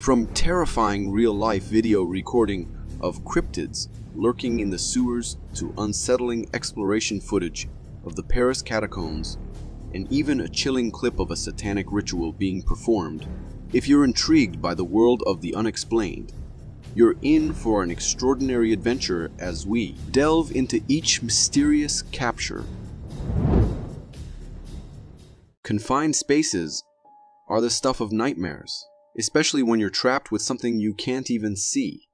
From terrifying real-life video recording of cryptids lurking in the sewers to unsettling exploration footage of the Paris catacombs, and even a chilling clip of a satanic ritual being performed, if you're intrigued by the world of the unexplained, you're in for an extraordinary adventure as we delve into each mysterious capture. Confined spaces are the stuff of nightmares, especially when you're trapped with something you can't even see.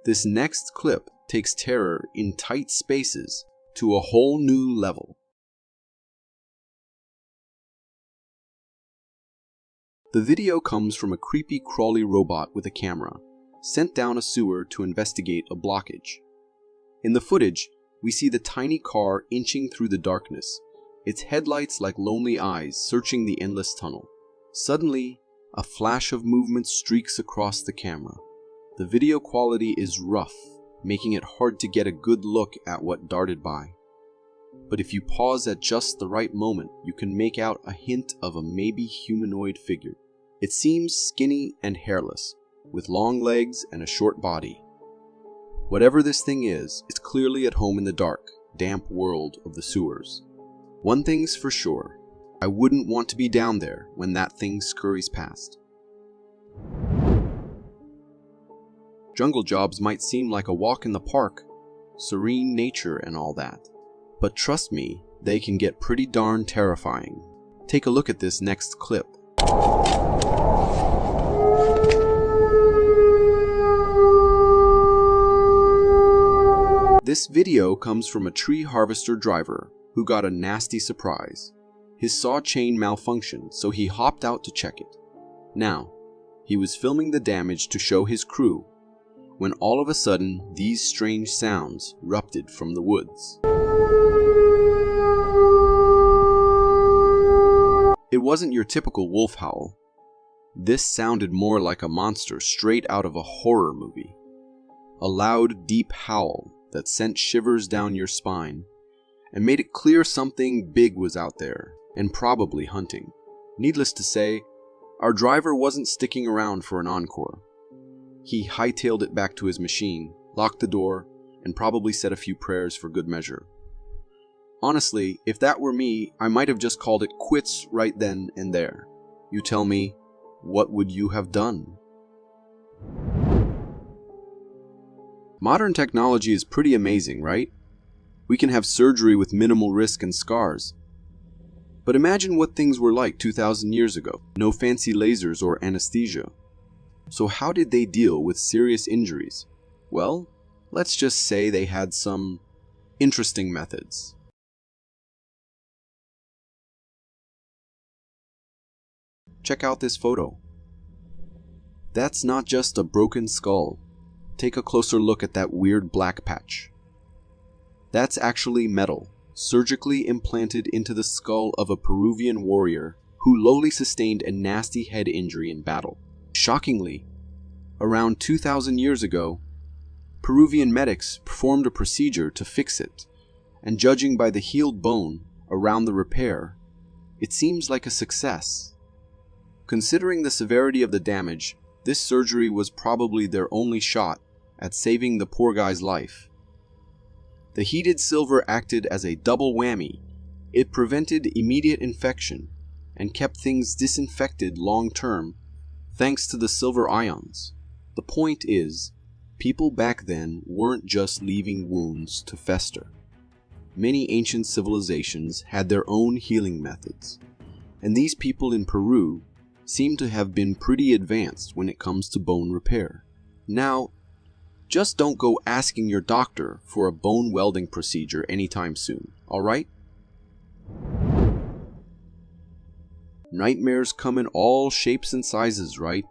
This next clip takes terror in tight spaces to a whole new level. The video comes from a creepy crawly robot with a camera, sent down a sewer to investigate a blockage. In the footage, we see the tiny car inching through the darkness, its headlights like lonely eyes searching the endless tunnel. Suddenly, a flash of movement streaks across the camera. The video quality is rough, making it hard to get a good look at what darted by. But if you pause at just the right moment, you can make out a hint of a maybe humanoid figure. It seems skinny and hairless, with long legs and a short body. Whatever this thing is, it's clearly at home in the dark, damp world of the sewers. One thing's for sure, I wouldn't want to be down there when that thing scurries past. Jungle jobs might seem like a walk in the park, serene nature and all that. But trust me, they can get pretty darn terrifying. Take a look at this next clip. This video comes from a tree harvester driver who got a nasty surprise. His saw chain malfunctioned, so he hopped out to check it. Now, he was filming the damage to show his crew, when all of a sudden these strange sounds erupted from the woods. It wasn't your typical wolf howl. This sounded more like a monster straight out of a horror movie. A loud, deep howl that sent shivers down your spine and made it clear something big was out there and probably hunting. Needless to say, our driver wasn't sticking around for an encore. He hightailed it back to his machine, locked the door, and probably said a few prayers for good measure. Honestly, if that were me, I might have just called it quits right then and there. You tell me, what would you have done? Modern technology is pretty amazing, right? We can have surgery with minimal risk and scars. But imagine what things were like 2,000 years ago. No fancy lasers or anesthesia. So how did they deal with serious injuries? Well, let's just say they had some interesting methods. Check out this photo. That's not just a broken skull. Take a closer look at that weird black patch. That's actually metal, surgically implanted into the skull of a Peruvian warrior who lowly sustained a nasty head injury in battle. Shockingly, around 2,000 years ago, Peruvian medics performed a procedure to fix it, and judging by the healed bone around the repair, it seems like a success. Considering the severity of the damage, this surgery was probably their only shot at saving the poor guy's life. The heated silver acted as a double whammy. It prevented immediate infection and kept things disinfected long-term thanks to the silver ions. The point is, people back then weren't just leaving wounds to fester. Many ancient civilizations had their own healing methods, and these people in Peru seem to have been pretty advanced when it comes to bone repair. Now, just don't go asking your doctor for a bone welding procedure anytime soon, alright? Nightmares come in all shapes and sizes, right?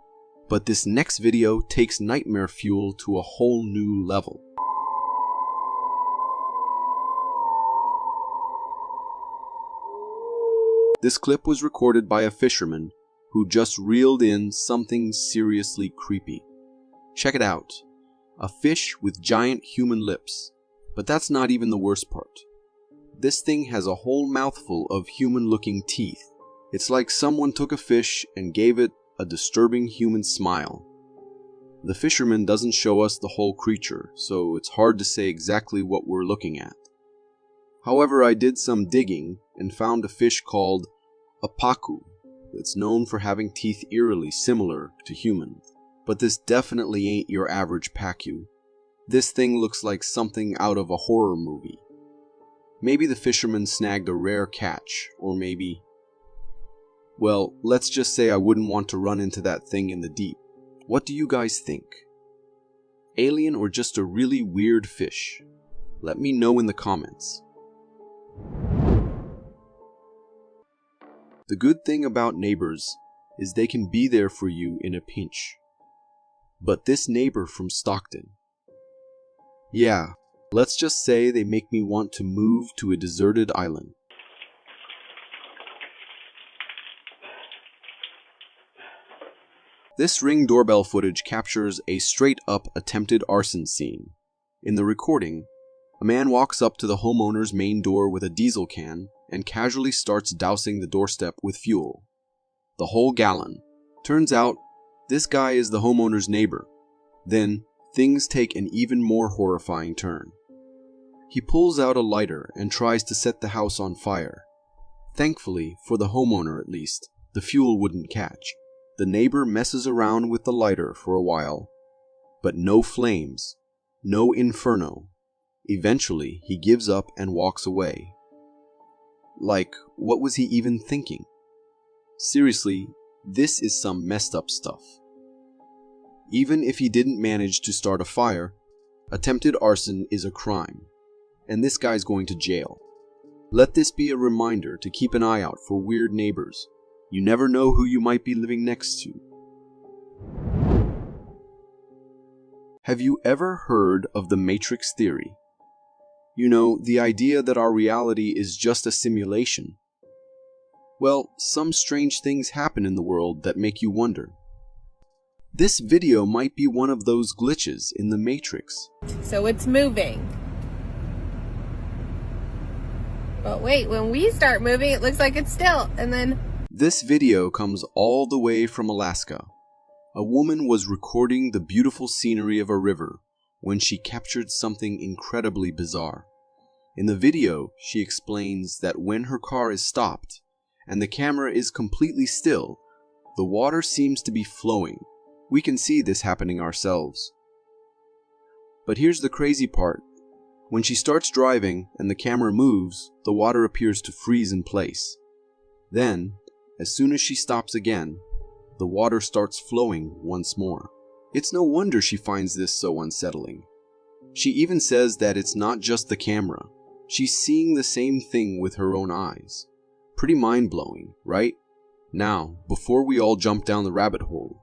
But this next video takes nightmare fuel to a whole new level. This clip was recorded by a fisherman who just reeled in something seriously creepy. Check it out. A fish with giant human lips. But that's not even the worst part. This thing has a whole mouthful of human-looking teeth. It's like someone took a fish and gave it a disturbing human smile. The fisherman doesn't show us the whole creature, so it's hard to say exactly what we're looking at. However, I did some digging and found a fish called a pacu that's known for having teeth eerily similar to humans. But this definitely ain't your average pacu. This thing looks like something out of a horror movie. Maybe the fisherman snagged a rare catch, or maybe... Well, let's just say I wouldn't want to run into that thing in the deep. What do you guys think? Alien or just a really weird fish? Let me know in the comments. The good thing about neighbors is they can be there for you in a pinch. But this neighbor from Stockton, yeah, let's just say they make me want to move to a deserted island. This Ring doorbell footage captures a straight-up attempted arson scene. In the recording, a man walks up to the homeowner's main door with a diesel can and casually starts dousing the doorstep with fuel. The whole gallon. Turns out, this guy is the homeowner's neighbor. Then, things take an even more horrifying turn. He pulls out a lighter and tries to set the house on fire. Thankfully, for the homeowner at least, the fuel wouldn't catch. The neighbor messes around with the lighter for a while, but no flames, no inferno. Eventually, he gives up and walks away. Like, what was he even thinking? Seriously, this is some messed up stuff. Even if he didn't manage to start a fire, attempted arson is a crime, and this guy's going to jail. Let this be a reminder to keep an eye out for weird neighbors. You never know who you might be living next to. Have you ever heard of the Matrix theory? You know, the idea that our reality is just a simulation. Well, some strange things happen in the world that make you wonder. This video might be one of those glitches in the Matrix. So it's moving. But wait, when we start moving, it looks like it's still, and then... This video comes all the way from Alaska. A woman was recording the beautiful scenery of a river when she captured something incredibly bizarre. In the video, she explains that when her car is stopped and the camera is completely still, the water seems to be flowing. We can see this happening ourselves. But here's the crazy part. When she starts driving and the camera moves, the water appears to freeze in place. Then, as soon as she stops again, the water starts flowing once more. It's no wonder she finds this so unsettling. She even says that it's not just the camera. She's seeing the same thing with her own eyes. Pretty mind-blowing, right? Now, before we all jump down the rabbit hole,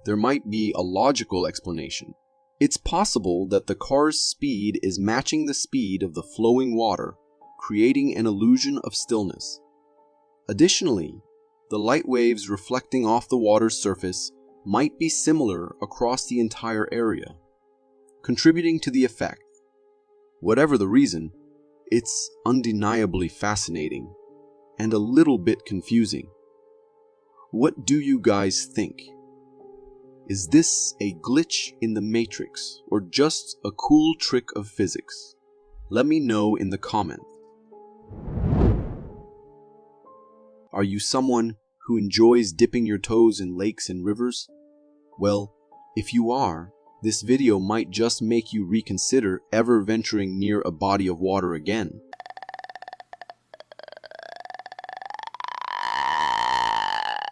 there might be a logical explanation. It's possible that the car's speed is matching the speed of the flowing water, creating an illusion of stillness. Additionally, the light waves reflecting off the water's surface might be similar across the entire area, contributing to the effect. Whatever the reason, it's undeniably fascinating and a little bit confusing. What do you guys think? Is this a glitch in the Matrix or just a cool trick of physics? Let me know in the comments. Are you someone who enjoys dipping your toes in lakes and rivers? Well, if you are, this video might just make you reconsider ever venturing near a body of water again.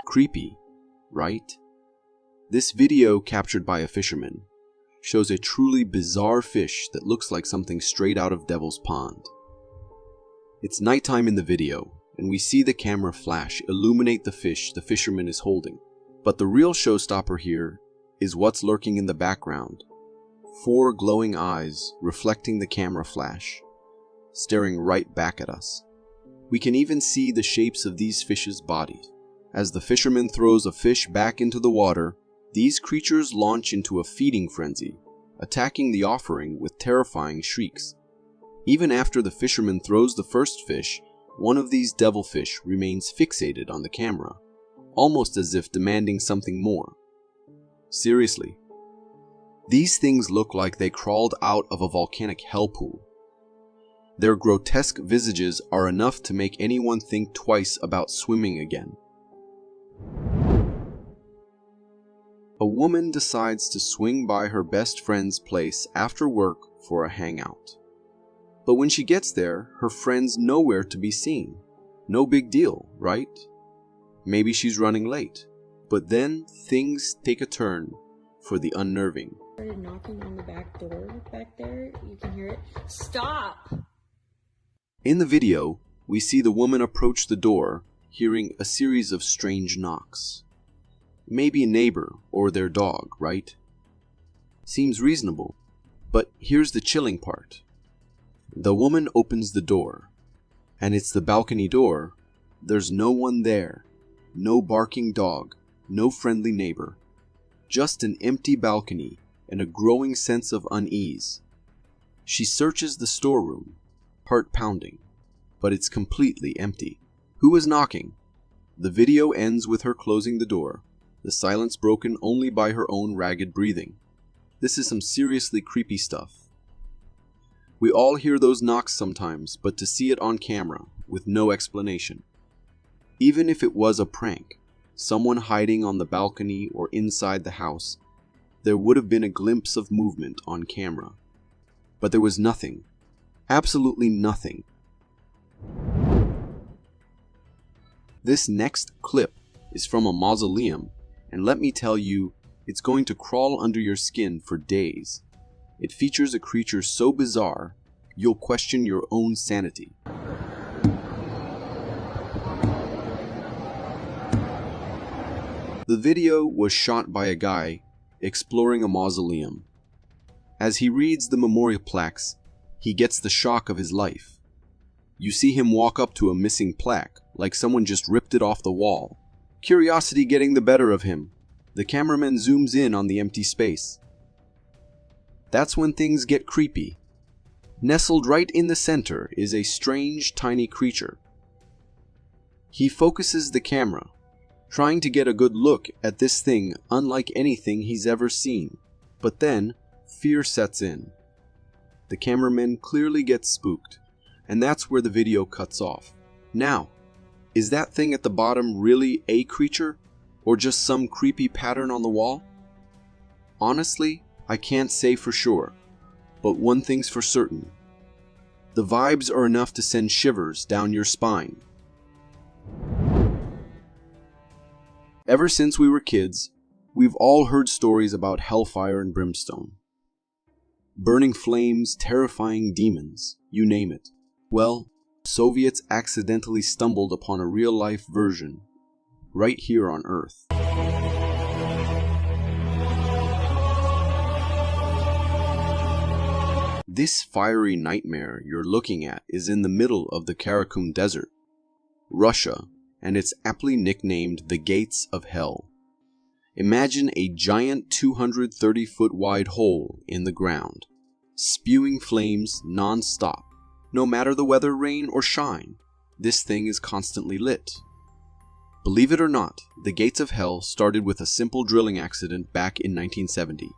Creepy, right? This video, captured by a fisherman, shows a truly bizarre fish that looks like something straight out of Devil's Pond. It's nighttime in the video, and we see the camera flash illuminate the fish the fisherman is holding. But the real showstopper here is what's lurking in the background. 4 glowing eyes reflecting the camera flash, staring right back at us. We can even see the shapes of these fish's bodies. As the fisherman throws a fish back into the water, these creatures launch into a feeding frenzy, attacking the offering with terrifying shrieks. Even after the fisherman throws the first fish, one of these devilfish remains fixated on the camera, almost as if demanding something more. Seriously. These things look like they crawled out of a volcanic hell pool. Their grotesque visages are enough to make anyone think twice about swimming again. A woman decides to swing by her best friend's place after work for a hangout. But when she gets there, her friend's nowhere to be seen. No big deal, right? Maybe she's running late. But then things take a turn for the unnerving. Started knocking on the back door back there. You can hear it. Stop! In the video, we see the woman approach the door, hearing a series of strange knocks. Maybe a neighbor or their dog, right? Seems reasonable. But here's the chilling part. The woman opens the door, and it's the balcony door. There's no one there. No barking dog, no friendly neighbor. Just an empty balcony and a growing sense of unease. She searches the storeroom, heart pounding, but it's completely empty. Who is knocking? The video ends with her closing the door, the silence broken only by her own ragged breathing. This is some seriously creepy stuff. We all hear those knocks sometimes, but to see it on camera, with no explanation. Even if it was a prank, someone hiding on the balcony or inside the house, there would have been a glimpse of movement on camera. But there was nothing. Absolutely nothing. This next clip is from a mausoleum, and let me tell you, it's going to crawl under your skin for days. It features a creature so bizarre, you'll question your own sanity. The video was shot by a guy exploring a mausoleum. As he reads the memorial plaques, he gets the shock of his life. You see him walk up to a missing plaque, like someone just ripped it off the wall. Curiosity getting the better of him. The cameraman zooms in on the empty space. That's when things get creepy. Nestled right in the center is a strange, tiny creature. He focuses the camera, trying to get a good look at this thing unlike anything he's ever seen. But then, fear sets in. The cameraman clearly gets spooked, and that's where the video cuts off. Now, is that thing at the bottom really a creature, or just some creepy pattern on the wall? Honestly, I can't say for sure, but one thing's for certain. The vibes are enough to send shivers down your spine. Ever since we were kids, we've all heard stories about hellfire and brimstone. Burning flames, terrifying demons, you name it. Well, Soviets accidentally stumbled upon a real-life version, right here on Earth. This fiery nightmare you're looking at is in the middle of the Karakum Desert, Russia, and it's aptly nicknamed the Gates of Hell. Imagine a giant 230-foot wide hole in the ground, spewing flames non-stop. No matter the weather, rain or shine, this thing is constantly lit. Believe it or not, the Gates of Hell started with a simple drilling accident back in 1970.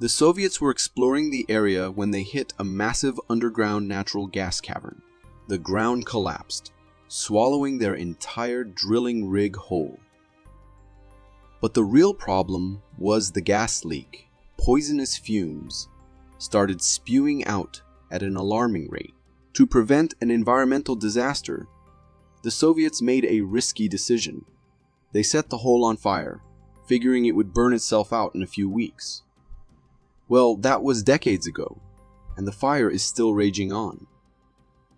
The Soviets were exploring the area when they hit a massive underground natural gas cavern. The ground collapsed, swallowing their entire drilling rig whole. But the real problem was the gas leak. Poisonous fumes started spewing out at an alarming rate. To prevent an environmental disaster, the Soviets made a risky decision. They set the hole on fire, figuring it would burn itself out in a few weeks. Well, that was decades ago, and the fire is still raging on.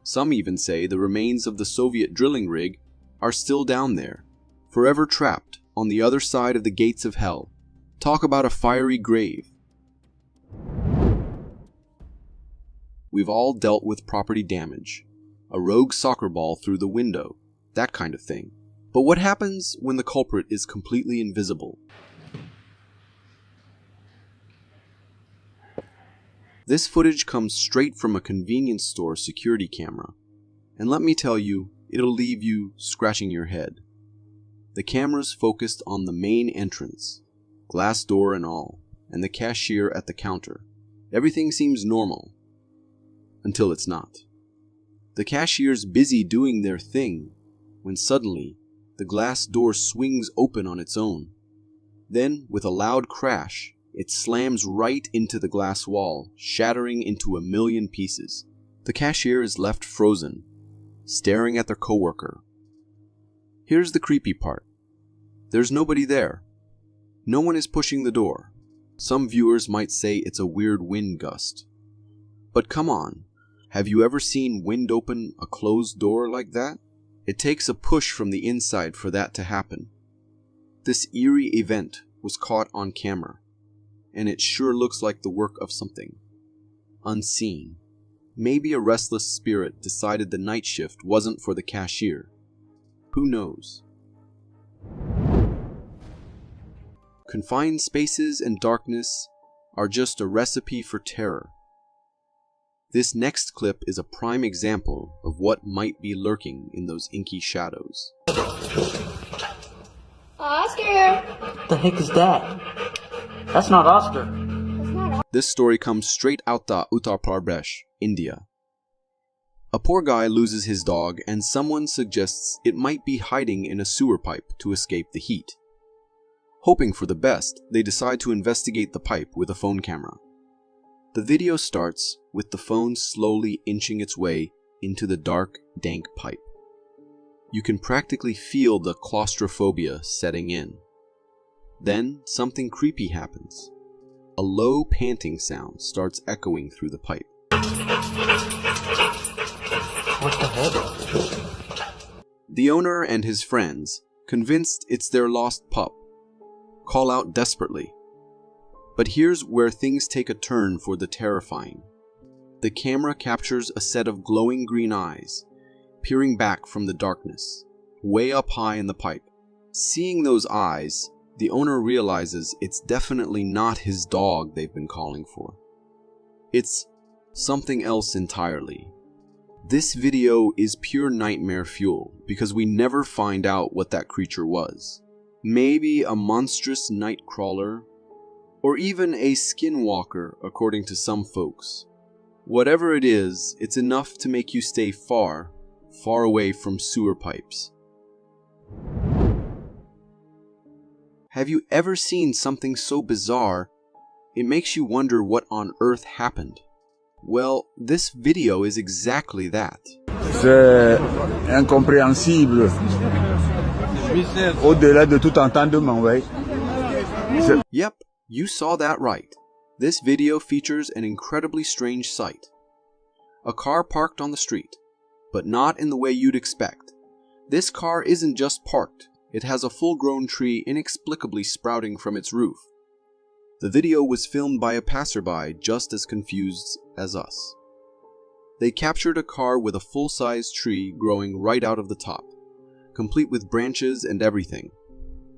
Some even say the remains of the Soviet drilling rig are still down there, forever trapped on the other side of the Gates of Hell. Talk about a fiery grave. We've all dealt with property damage, a rogue soccer ball through the window, that kind of thing. But what happens when the culprit is completely invisible? This footage comes straight from a convenience store security camera, and let me tell you, it'll leave you scratching your head. The camera's focused on the main entrance, glass door and all, and the cashier at the counter. Everything seems normal, until it's not. The cashier's busy doing their thing, when suddenly, the glass door swings open on its own. Then, with a loud crash, it slams right into the glass wall, shattering into a million pieces. The cashier is left frozen, staring at their coworker. Here's the creepy part. There's nobody there. No one is pushing the door. Some viewers might say it's a weird wind gust. But come on, have you ever seen wind open a closed door like that? It takes a push from the inside for that to happen. This eerie event was caught on camera, and it sure looks like the work of something unseen. Maybe a restless spirit decided the night shift wasn't for the cashier. Who knows? Confined spaces and darkness are just a recipe for terror. This next clip is a prime example of what might be lurking in those inky shadows. Oscar! What the heck is that? That's not Oscar. This story comes straight out the Uttar Pradesh, India. A poor guy loses his dog and someone suggests it might be hiding in a sewer pipe to escape the heat. Hoping for the best, they decide to investigate the pipe with a phone camera. The video starts with the phone slowly inching its way into the dark, dank pipe. You can practically feel the claustrophobia setting in. Then something creepy happens. A low panting sound starts echoing through the pipe. What the heck? The owner and his friends, convinced it's their lost pup, call out desperately. But here's where things take a turn for the terrifying. The camera captures a set of glowing green eyes, peering back from the darkness, way up high in the pipe. Seeing those eyes, the owner realizes it's definitely not his dog they've been calling for. It's something else entirely. This video is pure nightmare fuel because we never find out what that creature was. Maybe a monstrous night crawler, or even a skinwalker according to some folks. Whatever it is, it's enough to make you stay far, far away from sewer pipes. Have you ever seen something so bizarre, it makes you wonder what on earth happened? Well, this video is exactly that. C'est incompréhensible. Au-delà de tout entendement, ouais. Yep, you saw that right. This video features an incredibly strange sight. A car parked on the street, but not in the way you'd expect. This car isn't just parked, it has a full-grown tree inexplicably sprouting from its roof. The video was filmed by a passerby just as confused as us. They captured a car with a full-size tree growing right out of the top, complete with branches and everything.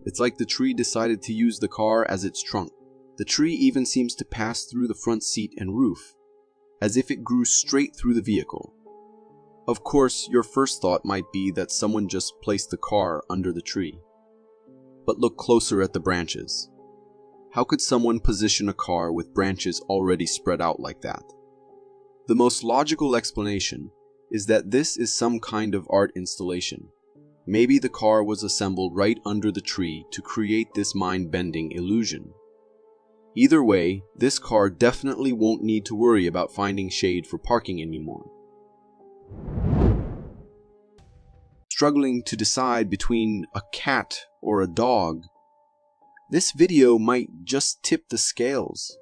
It's like the tree decided to use the car as its trunk. The tree even seems to pass through the front seat and roof, as if it grew straight through the vehicle. Of course, your first thought might be that someone just placed the car under the tree. But look closer at the branches. How could someone position a car with branches already spread out like that? The most logical explanation is that this is some kind of art installation. Maybe the car was assembled right under the tree to create this mind-bending illusion. Either way, this car definitely won't need to worry about finding shade for parking anymore. Struggling to decide between a cat or a dog, this video might just tip the scales.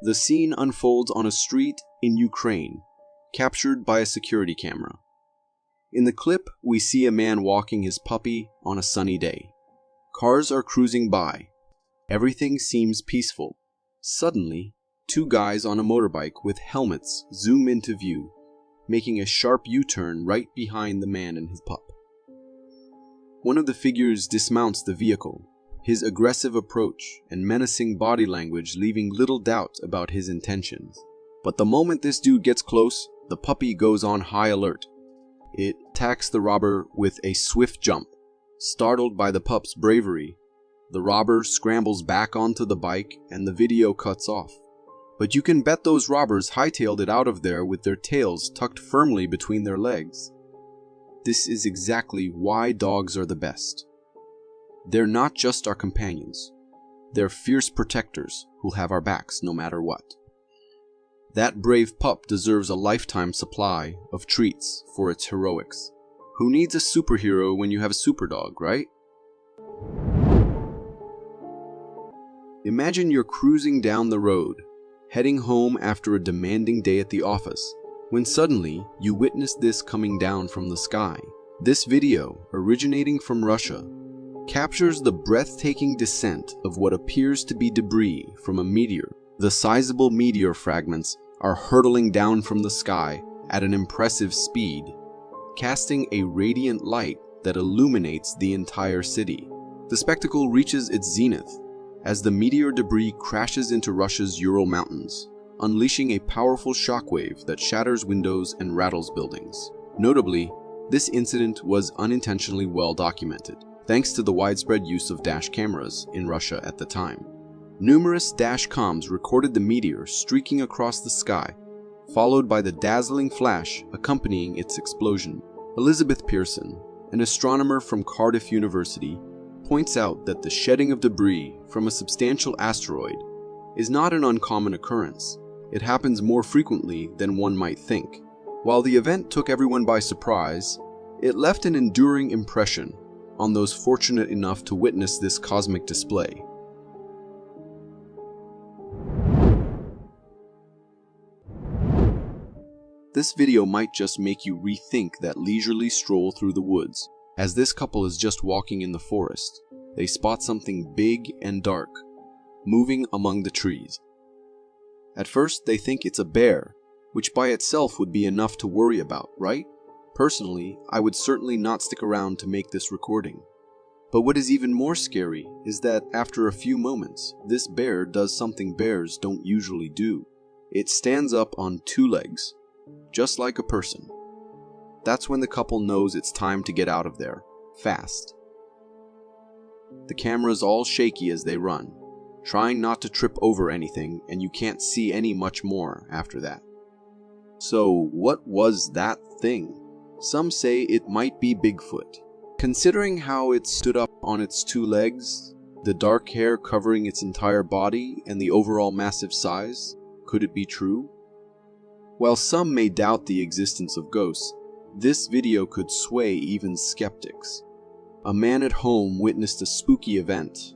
The scene unfolds on a street in Ukraine, captured by a security camera. In the clip, we see a man walking his puppy on a sunny day. Cars are cruising by. Everything seems peaceful. Suddenly, two guys on a motorbike with helmets zoom into view, making a sharp U-turn right behind the man and his pup. One of the figures dismounts the vehicle, his aggressive approach and menacing body language leaving little doubt about his intentions. But the moment this dude gets close, the puppy goes on high alert. It attacks the robber with a swift jump. Startled by the pup's bravery, the robber scrambles back onto the bike and the video cuts off. But you can bet those robbers hightailed it out of there with their tails tucked firmly between their legs. This is exactly why dogs are the best. They're not just our companions. They're fierce protectors who'll have our backs no matter what. That brave pup deserves a lifetime supply of treats for its heroics. Who needs a superhero when you have a super dog, right? Imagine you're cruising down the road, heading home after a demanding day at the office, when suddenly you witness this coming down from the sky. This video, originating from Russia, captures the breathtaking descent of what appears to be debris from a meteor. The sizable meteor fragments are hurtling down from the sky at an impressive speed, casting a radiant light that illuminates the entire city. The spectacle reaches its zenith as the meteor debris crashes into Russia's Ural Mountains, unleashing a powerful shockwave that shatters windows and rattles buildings. Notably, this incident was unintentionally well documented, thanks to the widespread use of dash cameras in Russia at the time. Numerous dash cams recorded the meteor streaking across the sky, followed by the dazzling flash accompanying its explosion. Elizabeth Pearson, an astronomer from Cardiff University, points out that the shedding of debris from a substantial asteroid is not an uncommon occurrence. It happens more frequently than one might think. While the event took everyone by surprise, it left an enduring impression on those fortunate enough to witness this cosmic display. This video might just make you rethink that leisurely stroll through the woods. As this couple is just walking in the forest, they spot something big and dark, moving among the trees. At first, they think it's a bear, which by itself would be enough to worry about, right? Personally, I would certainly not stick around to make this recording. But what is even more scary is that after a few moments, this bear does something bears don't usually do. It stands up on two legs, just like a person. That's when the couple knows it's time to get out of there, fast. The camera's all shaky as they run, trying not to trip over anything, and you can't see any much more after that. So what was that thing? Some say it might be Bigfoot. Considering how it stood up on its two legs, the dark hair covering its entire body, and the overall massive size, could it be true? While some may doubt the existence of ghosts, this video could sway even skeptics. A man at home witnessed a spooky event,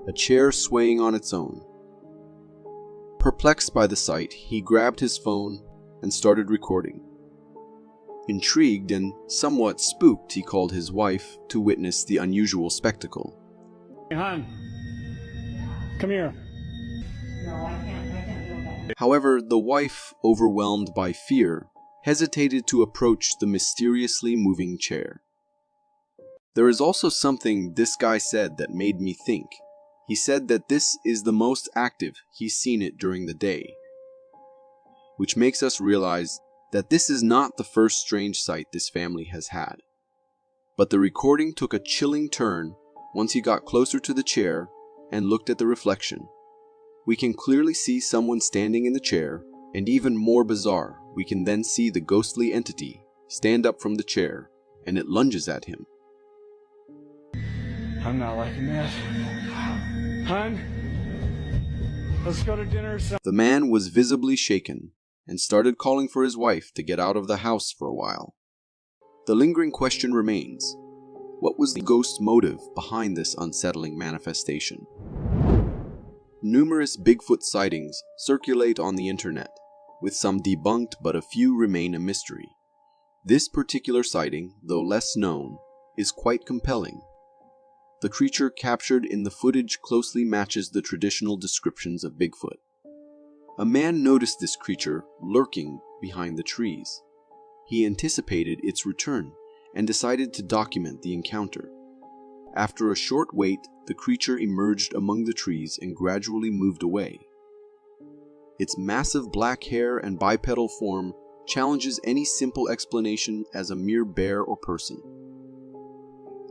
a chair swaying on its own. Perplexed by the sight, he grabbed his phone and started recording. Intrigued and somewhat spooked, he called his wife to witness the unusual spectacle. Hey, hon, come here. However, the wife, overwhelmed by fear, hesitated to approach the mysteriously moving chair. There is also something this guy said that made me think. He said that this is the most active he's seen it during the day, which makes us realize that this is not the first strange sight this family has had. But the recording took a chilling turn once he got closer to the chair and looked at the reflection. We can clearly see someone standing in the chair, and even more bizarre, we can then see the ghostly entity stand up from the chair, and it lunges at him. I'm not liking this. Hon, let's go to dinner. The man was visibly shaken and started calling for his wife to get out of the house for a while. The lingering question remains: what was the ghost's motive behind this unsettling manifestation? Numerous Bigfoot sightings circulate on the internet, with some debunked but a few remain a mystery. This particular sighting, though less known, is quite compelling. The creature captured in the footage closely matches the traditional descriptions of Bigfoot. A man noticed this creature lurking behind the trees. He anticipated its return and decided to document the encounter. After a short wait, the creature emerged among the trees and gradually moved away. Its massive black hair and bipedal form challenges any simple explanation as a mere bear or person.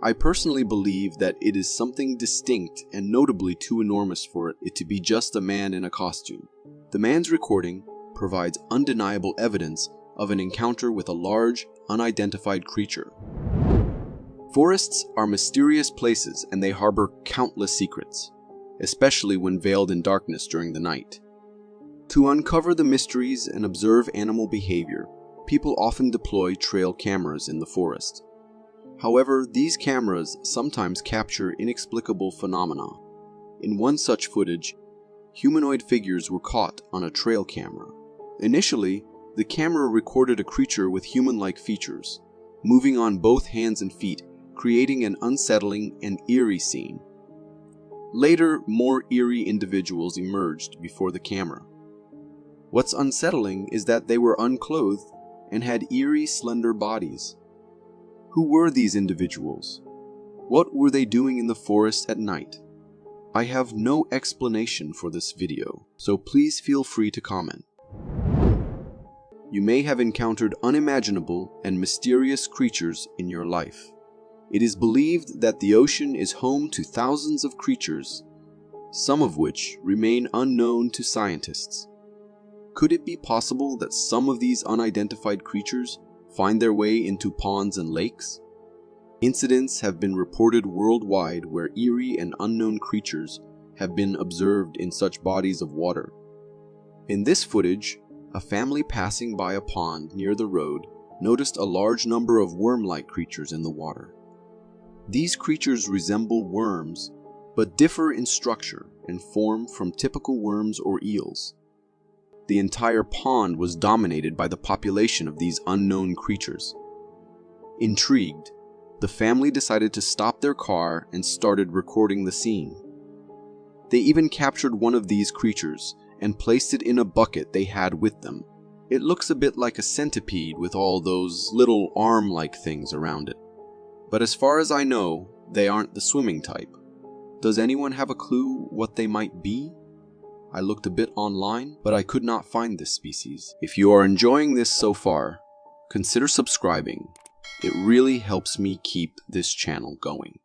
I personally believe that it is something distinct and notably too enormous for it to be just a man in a costume. The man's recording provides undeniable evidence of an encounter with a large, unidentified creature. Forests are mysterious places and they harbor countless secrets, especially when veiled in darkness during the night. To uncover the mysteries and observe animal behavior, people often deploy trail cameras in the forest. However, these cameras sometimes capture inexplicable phenomena. In one such footage, humanoid figures were caught on a trail camera. Initially, the camera recorded a creature with human-like features, moving on both hands and feet, creating an unsettling and eerie scene. Later, more eerie individuals emerged before the camera. What's unsettling is that they were unclothed and had eerie, slender bodies. Who were these individuals? What were they doing in the forest at night? I have no explanation for this video, so please feel free to comment. You may have encountered unimaginable and mysterious creatures in your life. It is believed that the ocean is home to thousands of creatures, some of which remain unknown to scientists. Could it be possible that some of these unidentified creatures find their way into ponds and lakes? Incidents have been reported worldwide where eerie and unknown creatures have been observed in such bodies of water. In this footage, a family passing by a pond near the road noticed a large number of worm-like creatures in the water. These creatures resemble worms, but differ in structure and form from typical worms or eels. The entire pond was dominated by the population of these unknown creatures. Intrigued, the family decided to stop their car and started recording the scene. They even captured one of these creatures and placed it in a bucket they had with them. It looks a bit like a centipede with all those little arm-like things around it. But as far as I know, they aren't the swimming type. Does anyone have a clue what they might be? I looked a bit online, but I could not find this species. If you are enjoying this so far, consider subscribing. It really helps me keep this channel going.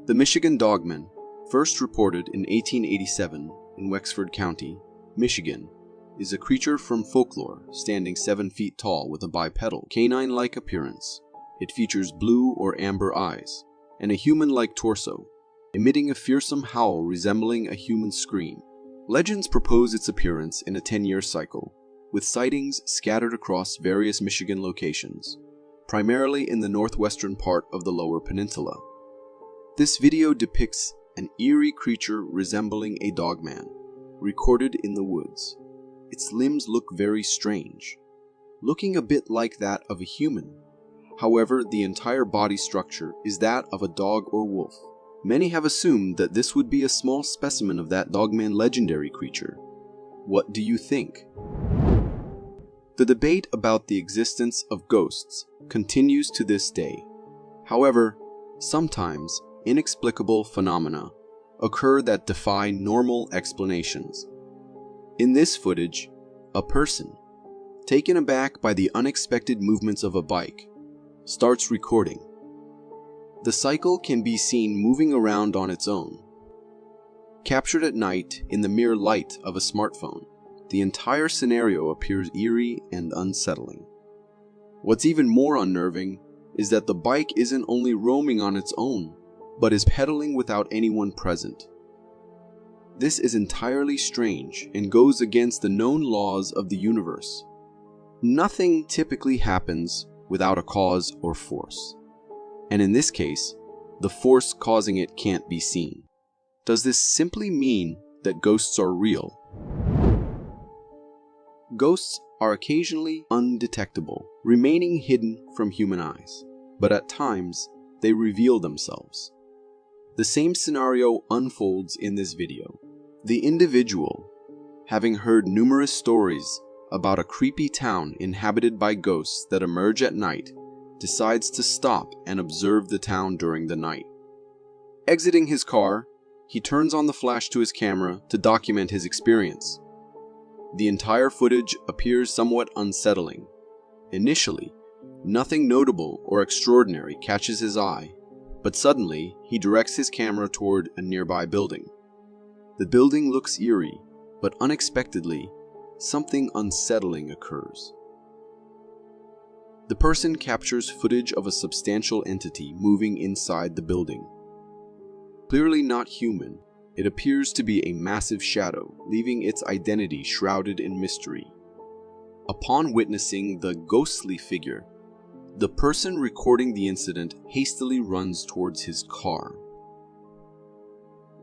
The Michigan Dogman, first reported in 1887 in Wexford County, Michigan, is a creature from folklore standing 7 feet tall with a bipedal, canine-like appearance. It features blue or amber eyes and a human-like torso, emitting a fearsome howl resembling a human scream. Legends propose its appearance in a 10-year cycle, with sightings scattered across various Michigan locations, primarily in the northwestern part of the Lower Peninsula. This video depicts an eerie creature resembling a dogman, recorded in the woods. Its limbs look very strange, looking a bit like that of a human. However, the entire body structure is that of a dog or wolf. Many have assumed that this would be a small specimen of that dogman legendary creature. What do you think? The debate about the existence of ghosts continues to this day. However, sometimes inexplicable phenomena occur that defy normal explanations. In this footage, a person, taken aback by the unexpected movements of a bike, starts recording. The cycle can be seen moving around on its own. Captured at night in the mere light of a smartphone, the entire scenario appears eerie and unsettling. What's even more unnerving is that the bike isn't only roaming on its own, but is pedaling without anyone present. This is entirely strange and goes against the known laws of the universe. Nothing typically happens without a cause or force. And in this case, the force causing it can't be seen. Does this simply mean that ghosts are real? Ghosts are occasionally undetectable, remaining hidden from human eyes, but at times they reveal themselves. The same scenario unfolds in this video. The individual, having heard numerous stories about a creepy town inhabited by ghosts that emerge at night, decides to stop and observe the town during the night. Exiting his car, he turns on the flash to his camera to document his experience. The entire footage appears somewhat unsettling. Initially, nothing notable or extraordinary catches his eye, but suddenly he directs his camera toward a nearby building. The building looks eerie, but unexpectedly, something unsettling occurs. The person captures footage of a substantial entity moving inside the building. Clearly not human, it appears to be a massive shadow, leaving its identity shrouded in mystery. Upon witnessing the ghostly figure, the person recording the incident hastily runs towards his car.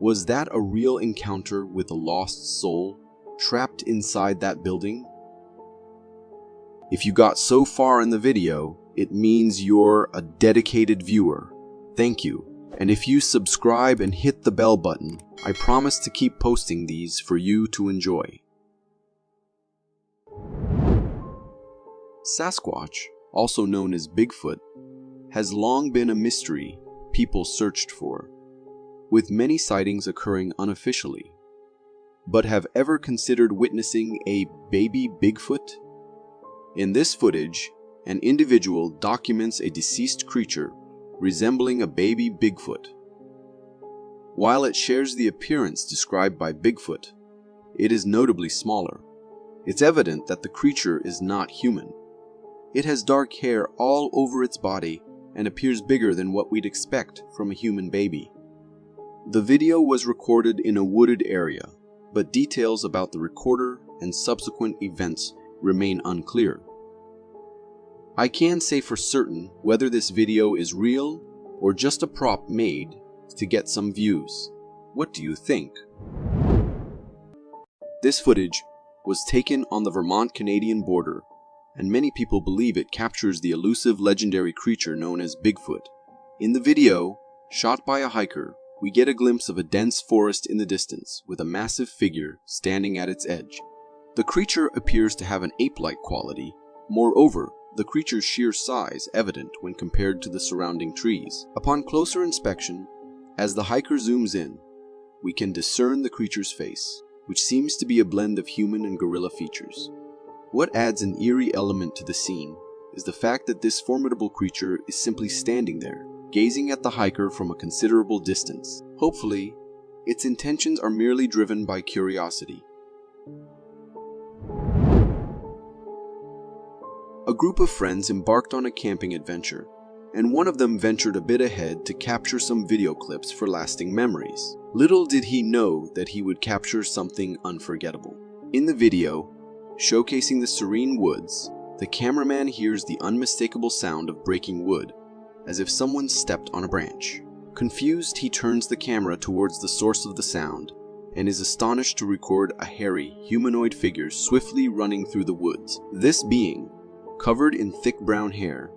Was that a real encounter with a lost soul trapped inside that building? If you got so far in the video, it means you're a dedicated viewer. Thank you. And if you subscribe and hit the bell button, I promise to keep posting these for you to enjoy. Sasquatch, also known as Bigfoot, has long been a mystery people searched for, with many sightings occurring unofficially. But have ever considered witnessing a baby Bigfoot? In this footage, an individual documents a deceased creature resembling a baby Bigfoot. While it shares the appearance described by Bigfoot, it is notably smaller. It's evident that the creature is not human. It has dark hair all over its body and appears bigger than what we'd expect from a human baby. The video was recorded in a wooded area, but details about the recorder and subsequent events remain unclear. I can say for certain whether this video is real or just a prop made to get some views. What do you think? This footage was taken on the Vermont-Canadian border, and many people believe it captures the elusive legendary creature known as Bigfoot. In the video, shot by a hiker, we get a glimpse of a dense forest in the distance with a massive figure standing at its edge. The creature appears to have an ape-like quality. Moreover, the creature's sheer size evident when compared to the surrounding trees. Upon closer inspection, as the hiker zooms in, we can discern the creature's face, which seems to be a blend of human and gorilla features. What adds an eerie element to the scene is the fact that this formidable creature is simply standing there, gazing at the hiker from a considerable distance. Hopefully, its intentions are merely driven by curiosity. A group of friends embarked on a camping adventure, and one of them ventured a bit ahead to capture some video clips for lasting memories. Little did he know that he would capture something unforgettable. In the video, showcasing the serene woods, the cameraman hears the unmistakable sound of breaking wood, as if someone stepped on a branch. Confused, he turns the camera towards the source of the sound, and is astonished to record a hairy, humanoid figure swiftly running through the woods. This being, covered in thick brown hair,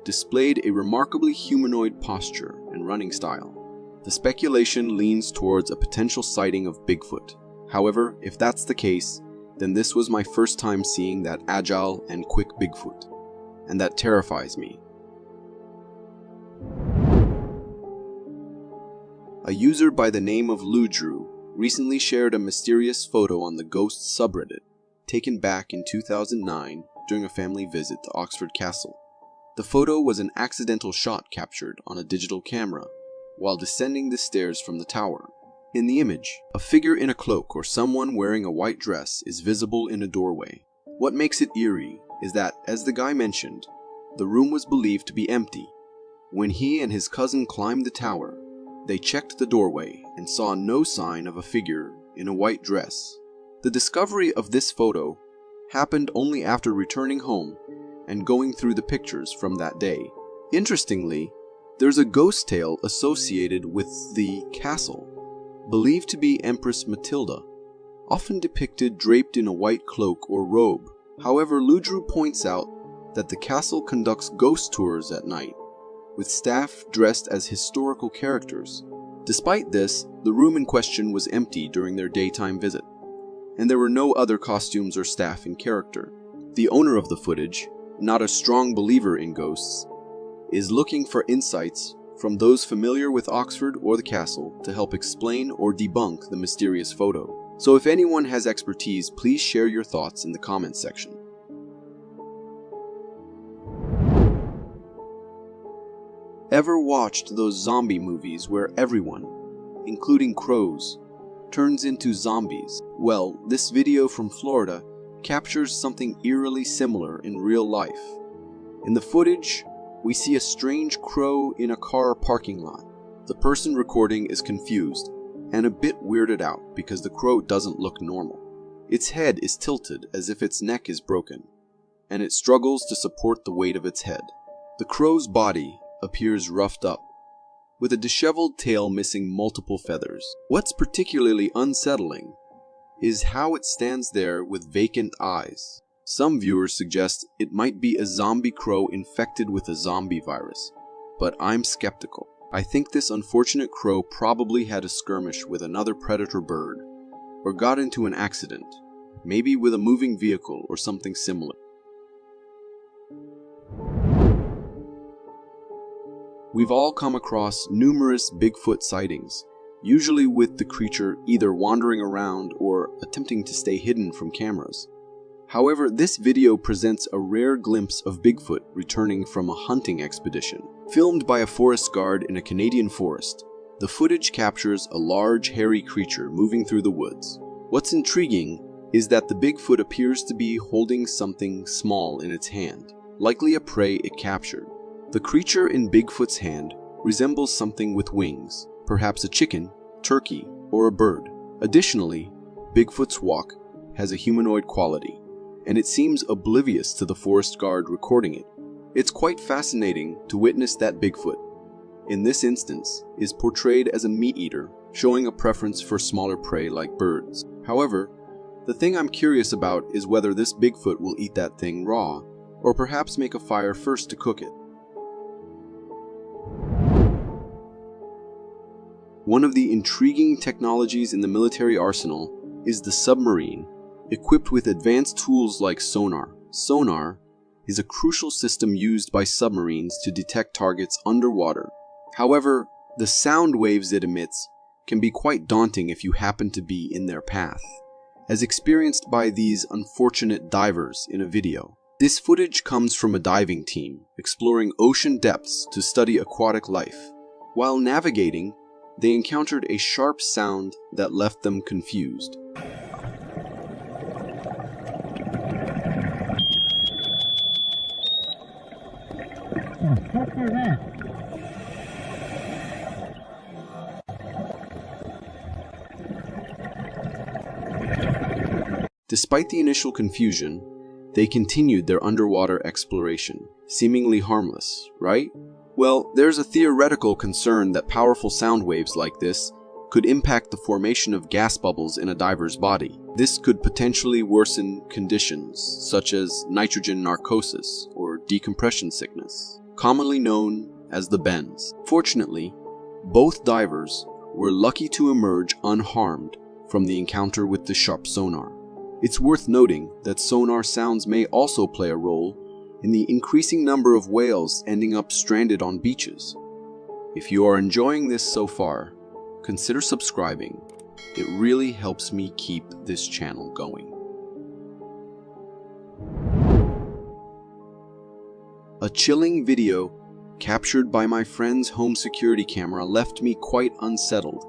displayed a remarkably humanoid posture and running style. The speculation leans towards a potential sighting of Bigfoot. However, if that's the case, then this was my first time seeing that agile and quick Bigfoot, and that terrifies me. A user by the name of Ludrew recently shared a mysterious photo on the Ghosts subreddit, taken back in 2009 during a family visit to Oxford Castle. The photo was an accidental shot captured on a digital camera while descending the stairs from the tower. In the image, a figure in a cloak or someone wearing a white dress is visible in a doorway. What makes it eerie is that, as the guy mentioned, the room was believed to be empty. When he and his cousin climbed the tower, they checked the doorway and saw no sign of a figure in a white dress. The discovery of this photo happened only after returning home and going through the pictures from that day. Interestingly, there's a ghost tale associated with the castle, believed to be Empress Matilda, often depicted draped in a white cloak or robe. However, Ludrew points out that the castle conducts ghost tours at night, with staff dressed as historical characters. Despite this, the room in question was empty during their daytime visit, and there were no other costumes or staff in character. The owner of the footage, not a strong believer in ghosts, is looking for insights from those familiar with Oxford or the castle to help explain or debunk the mysterious photo. So if anyone has expertise, please share your thoughts in the comments section. Ever watched those zombie movies where everyone, including crows, turns into zombies? Well, this video from Florida captures something eerily similar in real life. In the footage, we see a strange crow in a car parking lot. The person recording is confused and a bit weirded out because the crow doesn't look normal. Its head is tilted as if its neck is broken, and it struggles to support the weight of its head. The crow's body appears roughed up, with a disheveled tail missing multiple feathers. What's particularly unsettling is how it stands there with vacant eyes. Some viewers suggest it might be a zombie crow infected with a zombie virus, but I'm skeptical. I think this unfortunate crow probably had a skirmish with another predator bird, or got into an accident, maybe with a moving vehicle or something similar. We've all come across numerous Bigfoot sightings, usually with the creature either wandering around or attempting to stay hidden from cameras. However, this video presents a rare glimpse of Bigfoot returning from a hunting expedition. Filmed by a forest guard in a Canadian forest, the footage captures a large, hairy creature moving through the woods. What's intriguing is that the Bigfoot appears to be holding something small in its hand, likely a prey it captured. The creature in Bigfoot's hand resembles something with wings, perhaps a chicken, turkey, or a bird. Additionally, Bigfoot's walk has a humanoid quality, and it seems oblivious to the forest guard recording it. It's quite fascinating to witness that Bigfoot, in this instance, is portrayed as a meat-eater, showing a preference for smaller prey like birds. However, the thing I'm curious about is whether this Bigfoot will eat that thing raw, or perhaps make a fire first to cook it. One of the intriguing technologies in the military arsenal is the submarine, equipped with advanced tools like sonar. Sonar is a crucial system used by submarines to detect targets underwater. However, the sound waves it emits can be quite daunting if you happen to be in their path, as experienced by these unfortunate divers in a video. This footage comes from a diving team exploring ocean depths to study aquatic life. While navigating, they encountered a sharp sound that left them confused. Despite the initial confusion, they continued their underwater exploration, seemingly harmless, right? Well, there's a theoretical concern that powerful sound waves like this could impact the formation of gas bubbles in a diver's body. This could potentially worsen conditions such as nitrogen narcosis or decompression sickness, commonly known as the bends. Fortunately, both divers were lucky to emerge unharmed from the encounter with the sharp sonar. It's worth noting that sonar sounds may also play a role in the increasing number of whales ending up stranded on beaches. If you are enjoying this so far, consider subscribing. It really helps me keep this channel going. A chilling video captured by my friend's home security camera left me quite unsettled.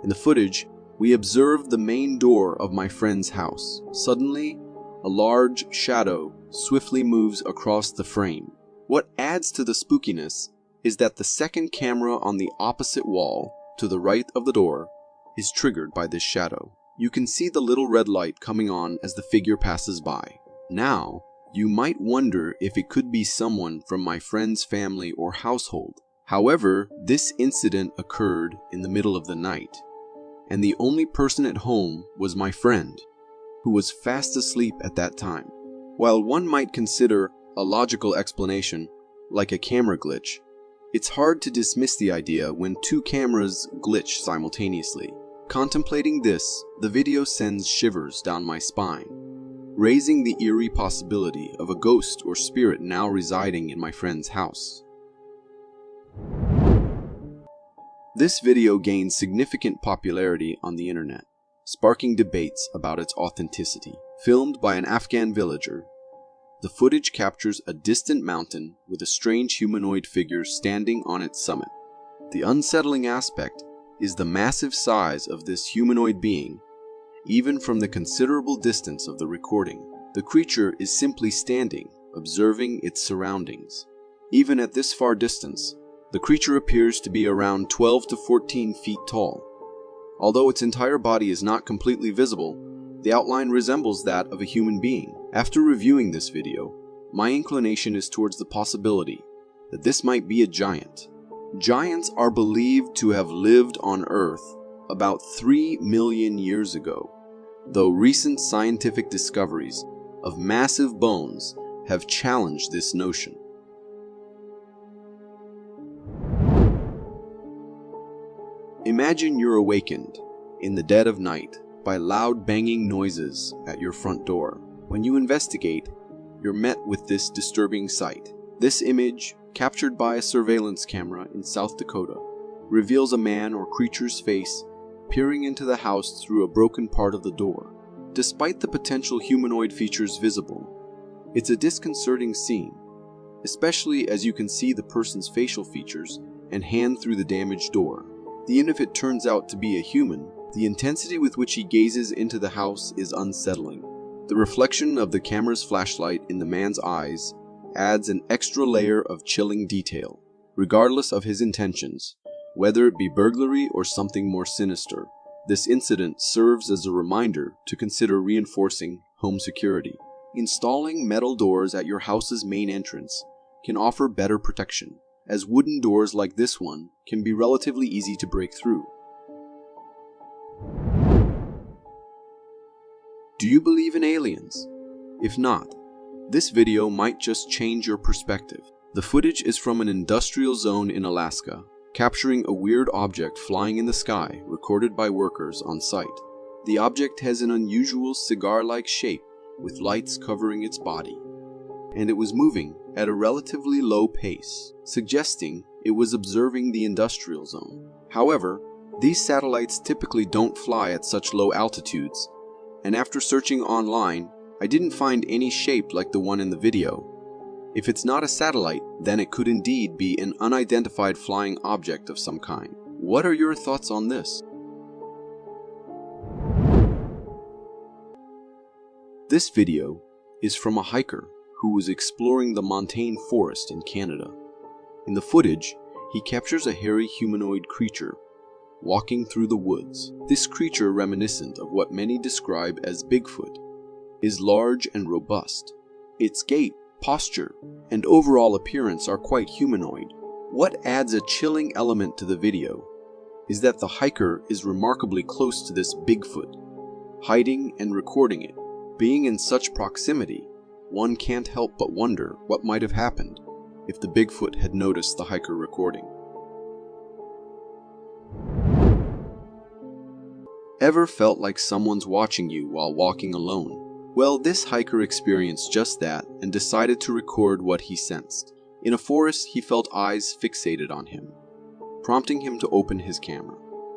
In the footage, we observed the main door of my friend's house. Suddenly, a large shadow swiftly moves across the frame. What adds to the spookiness is that the second camera on the opposite wall, to the right of the door, is triggered by this shadow. You can see the little red light coming on as the figure passes by. Now, you might wonder if it could be someone from my friend's family or household. However, this incident occurred in the middle of the night, and the only person at home was my friend, who was fast asleep at that time. While one might consider a logical explanation, like a camera glitch, it's hard to dismiss the idea when two cameras glitch simultaneously. Contemplating this, the video sends shivers down my spine, raising the eerie possibility of a ghost or spirit now residing in my friend's house. This video gained significant popularity on the internet, sparking debates about its authenticity. Filmed by an Afghan villager, the footage captures a distant mountain with a strange humanoid figure standing on its summit. The unsettling aspect is the massive size of this humanoid being, even from the considerable distance of the recording. The creature is simply standing, observing its surroundings. Even at this far distance, the creature appears to be around 12 to 14 feet tall. Although its entire body is not completely visible, the outline resembles that of a human being. After reviewing this video, my inclination is towards the possibility that this might be a giant. Giants are believed to have lived on Earth about 3 million years ago, though recent scientific discoveries of massive bones have challenged this notion. Imagine you're awakened in the dead of night by loud banging noises at your front door. When you investigate, you're met with this disturbing sight. This image, captured by a surveillance camera in South Dakota, reveals a man or creature's face peering into the house through a broken part of the door. Despite the potential humanoid features visible, it's a disconcerting scene, especially as you can see the person's facial features and hand through the damaged door. Even if it turns out to be a human, the intensity with which he gazes into the house is unsettling. The reflection of the camera's flashlight in the man's eyes adds an extra layer of chilling detail. Regardless of his intentions, whether it be burglary or something more sinister, this incident serves as a reminder to consider reinforcing home security. Installing metal doors at your house's main entrance can offer better protection, as wooden doors like this one can be relatively easy to break through. Do you believe in aliens? If not, this video might just change your perspective. The footage is from an industrial zone in Alaska, capturing a weird object flying in the sky recorded by workers on site. The object has an unusual cigar-like shape with lights covering its body, and it was moving at a relatively low pace, suggesting it was observing the industrial zone. However, these satellites typically don't fly at such low altitudes, and after searching online, I didn't find any shape like the one in the video. If it's not a satellite, then it could indeed be an unidentified flying object of some kind. What are your thoughts on this? This video is from a hiker who was exploring the montane forest in Canada. In the footage, he captures a hairy humanoid creature walking through the woods. This creature, reminiscent of what many describe as Bigfoot, is large and robust. Its gait, posture, and overall appearance are quite humanoid. What adds a chilling element to the video is that the hiker is remarkably close to this Bigfoot, hiding and recording it. Being in such proximity, one can't help but wonder what might have happened if the Bigfoot had noticed the hiker recording. Ever felt like someone's watching you while walking alone? Well, this hiker experienced just that and decided to record what he sensed. In a forest, he felt eyes fixated on him, prompting him to open his camera.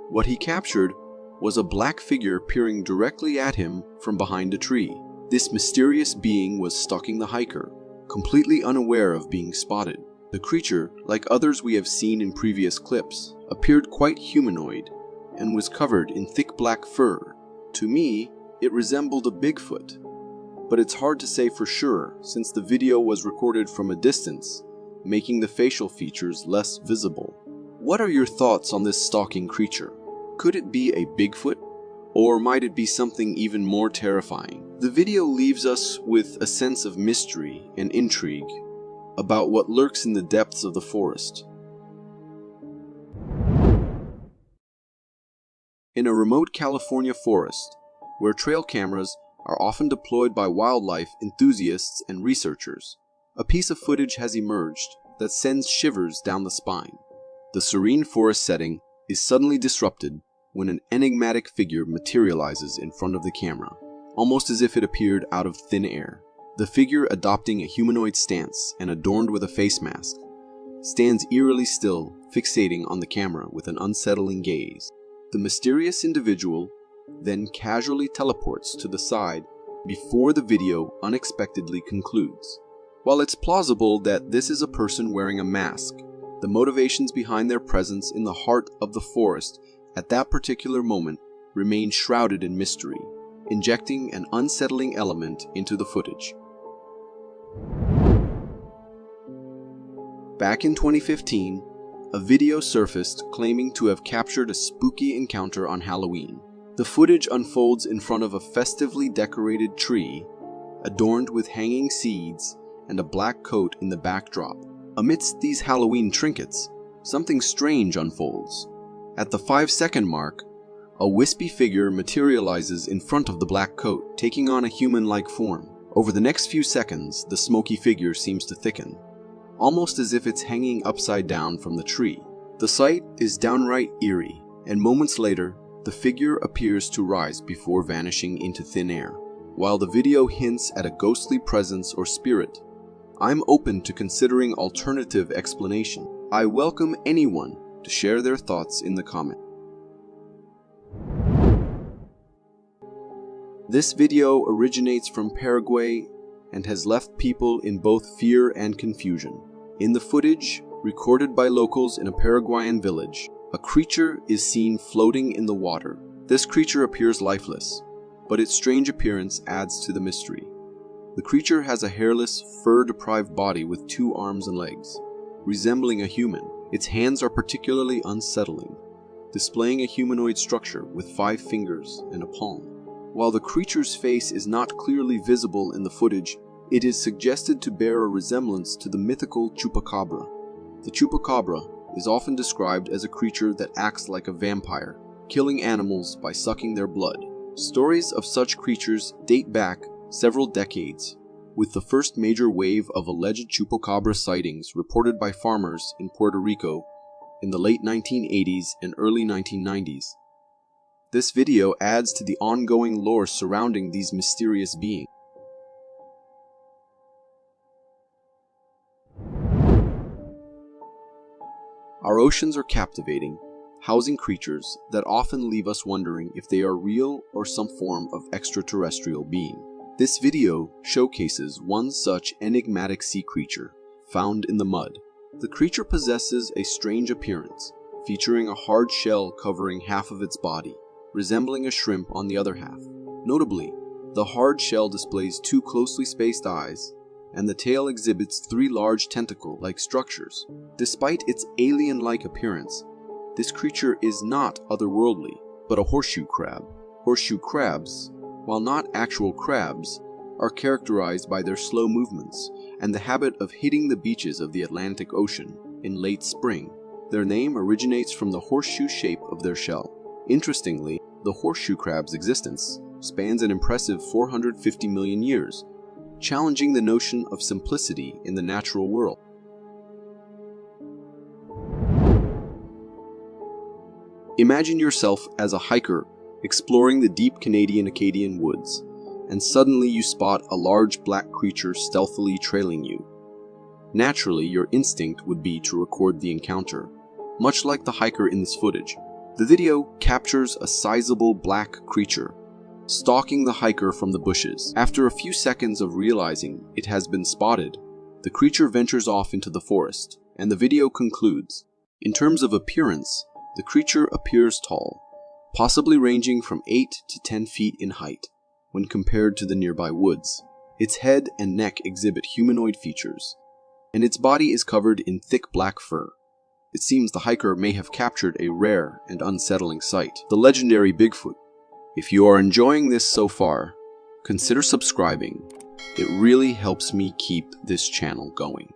What he captured was a black figure peering directly at him from behind a tree. This mysterious being was stalking the hiker, completely unaware of being spotted. The creature, like others we have seen in previous clips, appeared quite humanoid and was covered in thick black fur. To me, it resembled a Bigfoot, but it's hard to say for sure since the video was recorded from a distance, making the facial features less visible. What are your thoughts on this stalking creature? Could it be a Bigfoot, or might it be something even more terrifying? The video leaves us with a sense of mystery and intrigue about what lurks in the depths of the forest. In a remote California forest, where trail cameras are often deployed by wildlife enthusiasts and researchers, a piece of footage has emerged that sends shivers down the spine. The serene forest setting is suddenly disrupted when an enigmatic figure materializes in front of the camera, almost as if it appeared out of thin air. The figure, adopting a humanoid stance and adorned with a face mask, stands eerily still, fixating on the camera with an unsettling gaze. The mysterious individual then casually teleports to the side before the video unexpectedly concludes. While it's plausible that this is a person wearing a mask, the motivations behind their presence in the heart of the forest at that particular moment remain shrouded in mystery, injecting an unsettling element into the footage. Back in 2015, a video surfaced claiming to have captured a spooky encounter on Halloween. The footage unfolds in front of a festively decorated tree, adorned with hanging seeds and a black coat in the backdrop. Amidst these Halloween trinkets, something strange unfolds. At the 5-second mark, a wispy figure materializes in front of the black coat, taking on a human-like form. Over the next few seconds, the smoky figure seems to thicken, almost as if it's hanging upside down from the tree. The sight is downright eerie, and moments later, the figure appears to rise before vanishing into thin air. While the video hints at a ghostly presence or spirit, I'm open to considering alternative explanation. I welcome anyone to share their thoughts in the comments. This video originates from Paraguay and has left people in both fear and confusion. In the footage, recorded by locals in a Paraguayan village, a creature is seen floating in the water. This creature appears lifeless, but its strange appearance adds to the mystery. The creature has a hairless, fur-deprived body with 2 arms and legs, resembling a human. Its hands are particularly unsettling, displaying a humanoid structure with 5 fingers and a palm. While the creature's face is not clearly visible in the footage, it is suggested to bear a resemblance to the mythical chupacabra. The chupacabra is often described as a creature that acts like a vampire, killing animals by sucking their blood. Stories of such creatures date back several decades, with the first major wave of alleged chupacabra sightings reported by farmers in Puerto Rico in the late 1980s and early 1990s. This video adds to the ongoing lore surrounding these mysterious beings. Our oceans are captivating, housing creatures that often leave us wondering if they are real or some form of extraterrestrial being. This video showcases one such enigmatic sea creature found in the mud. The creature possesses a strange appearance, featuring a hard shell covering half of its body, resembling a shrimp on the other half. Notably, the hard shell displays 2 closely spaced eyes, and the tail exhibits 3 large tentacle-like structures. Despite its alien-like appearance, this creature is not otherworldly, but a horseshoe crab. Horseshoe crabs, while not actual crabs, are characterized by their slow movements and the habit of hitting the beaches of the Atlantic Ocean in late spring. Their name originates from the horseshoe shape of their shell. Interestingly, the horseshoe crab's existence spans an impressive 450 million years, challenging the notion of simplicity in the natural world. Imagine yourself as a hiker exploring the deep Canadian Acadian woods, and suddenly you spot a large black creature stealthily trailing you. Naturally, your instinct would be to record the encounter, much like the hiker in this footage. The video captures a sizable black creature stalking the hiker from the bushes. After a few seconds of realizing it has been spotted, the creature ventures off into the forest, and the video concludes. In terms of appearance, the creature appears tall, possibly ranging from 8 to 10 feet in height when compared to the nearby woods. Its head and neck exhibit humanoid features, and its body is covered in thick black fur. It seems the hiker may have captured a rare and unsettling sight, the legendary Bigfoot. If you are enjoying this so far, consider subscribing. It really helps me keep this channel going.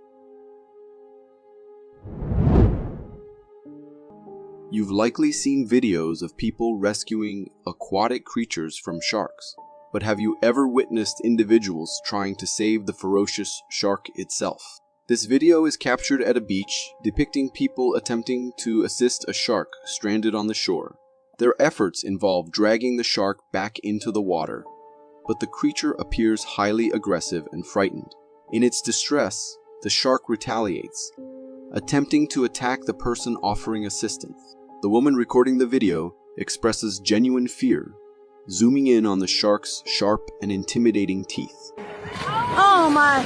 You've likely seen videos of people rescuing aquatic creatures from sharks, but have you ever witnessed individuals trying to save the ferocious shark itself? This video is captured at a beach, depicting people attempting to assist a shark stranded on the shore. Their efforts involve dragging the shark back into the water, but the creature appears highly aggressive and frightened. In its distress, the shark retaliates, attempting to attack the person offering assistance. The woman recording the video expresses genuine fear, zooming in on the shark's sharp and intimidating teeth. Oh my!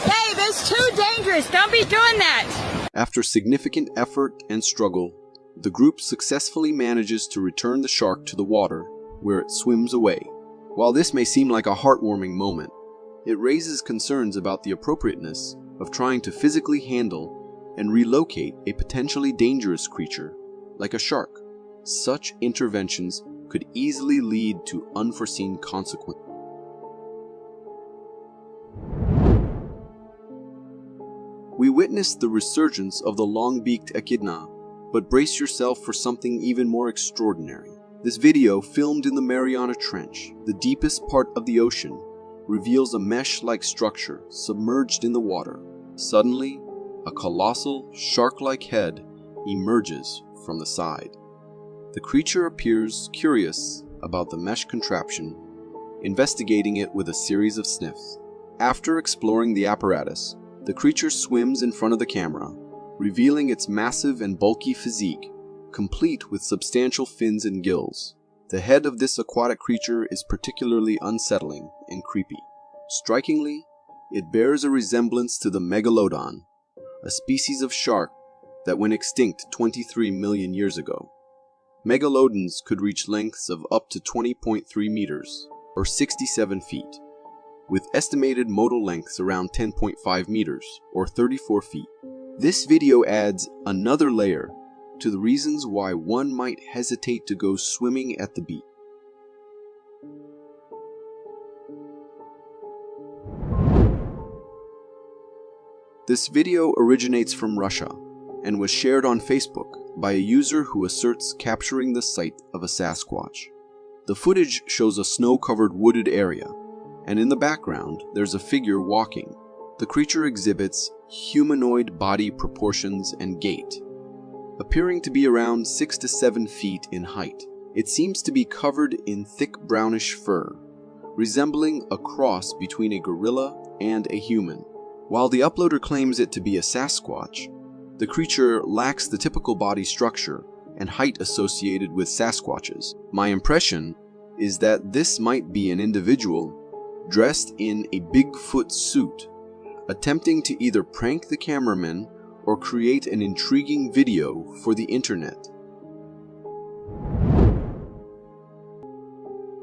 Dave, it's too dangerous. Don't be doing that. After significant effort and struggle, the group successfully manages to return the shark to the water, where it swims away. While this may seem like a heartwarming moment, it raises concerns about the appropriateness of trying to physically handle and relocate a potentially dangerous creature like a shark. Such interventions could easily lead to unforeseen consequences. We witnessed the resurgence of the long-beaked echidna, but brace yourself for something even more extraordinary. This video, filmed in the Mariana Trench, the deepest part of the ocean, reveals a mesh-like structure submerged in the water. Suddenly, a colossal, shark-like head emerges from the side. The creature appears curious about the mesh contraption, investigating it with a series of sniffs. After exploring the apparatus, the creature swims in front of the camera, revealing its massive and bulky physique, complete with substantial fins and gills. The head of this aquatic creature is particularly unsettling and creepy. Strikingly, it bears a resemblance to the megalodon, a species of shark that went extinct 23 million years ago. Megalodons could reach lengths of up to 20.3 meters, or 67 feet, with estimated modal lengths around 10.5 meters, or 34 feet. This video adds another layer to the reasons why one might hesitate to go swimming at the beach. This video originates from Russia and was shared on Facebook by a user who asserts capturing the sight of a Sasquatch. The footage shows a snow-covered wooded area, and in the background there's a figure walking. The creature exhibits humanoid body proportions and gait, appearing to be around 6 to 7 feet in height. It seems to be covered in thick brownish fur, resembling a cross between a gorilla and a human. While the uploader claims it to be a Sasquatch, the creature lacks the typical body structure and height associated with Sasquatches. My impression is that this might be an individual dressed in a Bigfoot suit, attempting to either prank the cameraman or create an intriguing video for the internet.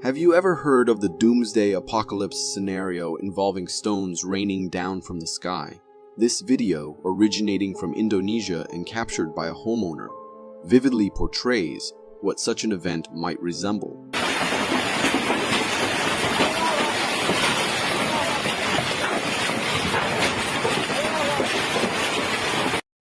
Have you ever heard of the doomsday apocalypse scenario involving stones raining down from the sky? This video, originating from Indonesia and captured by a homeowner, vividly portrays what such an event might resemble.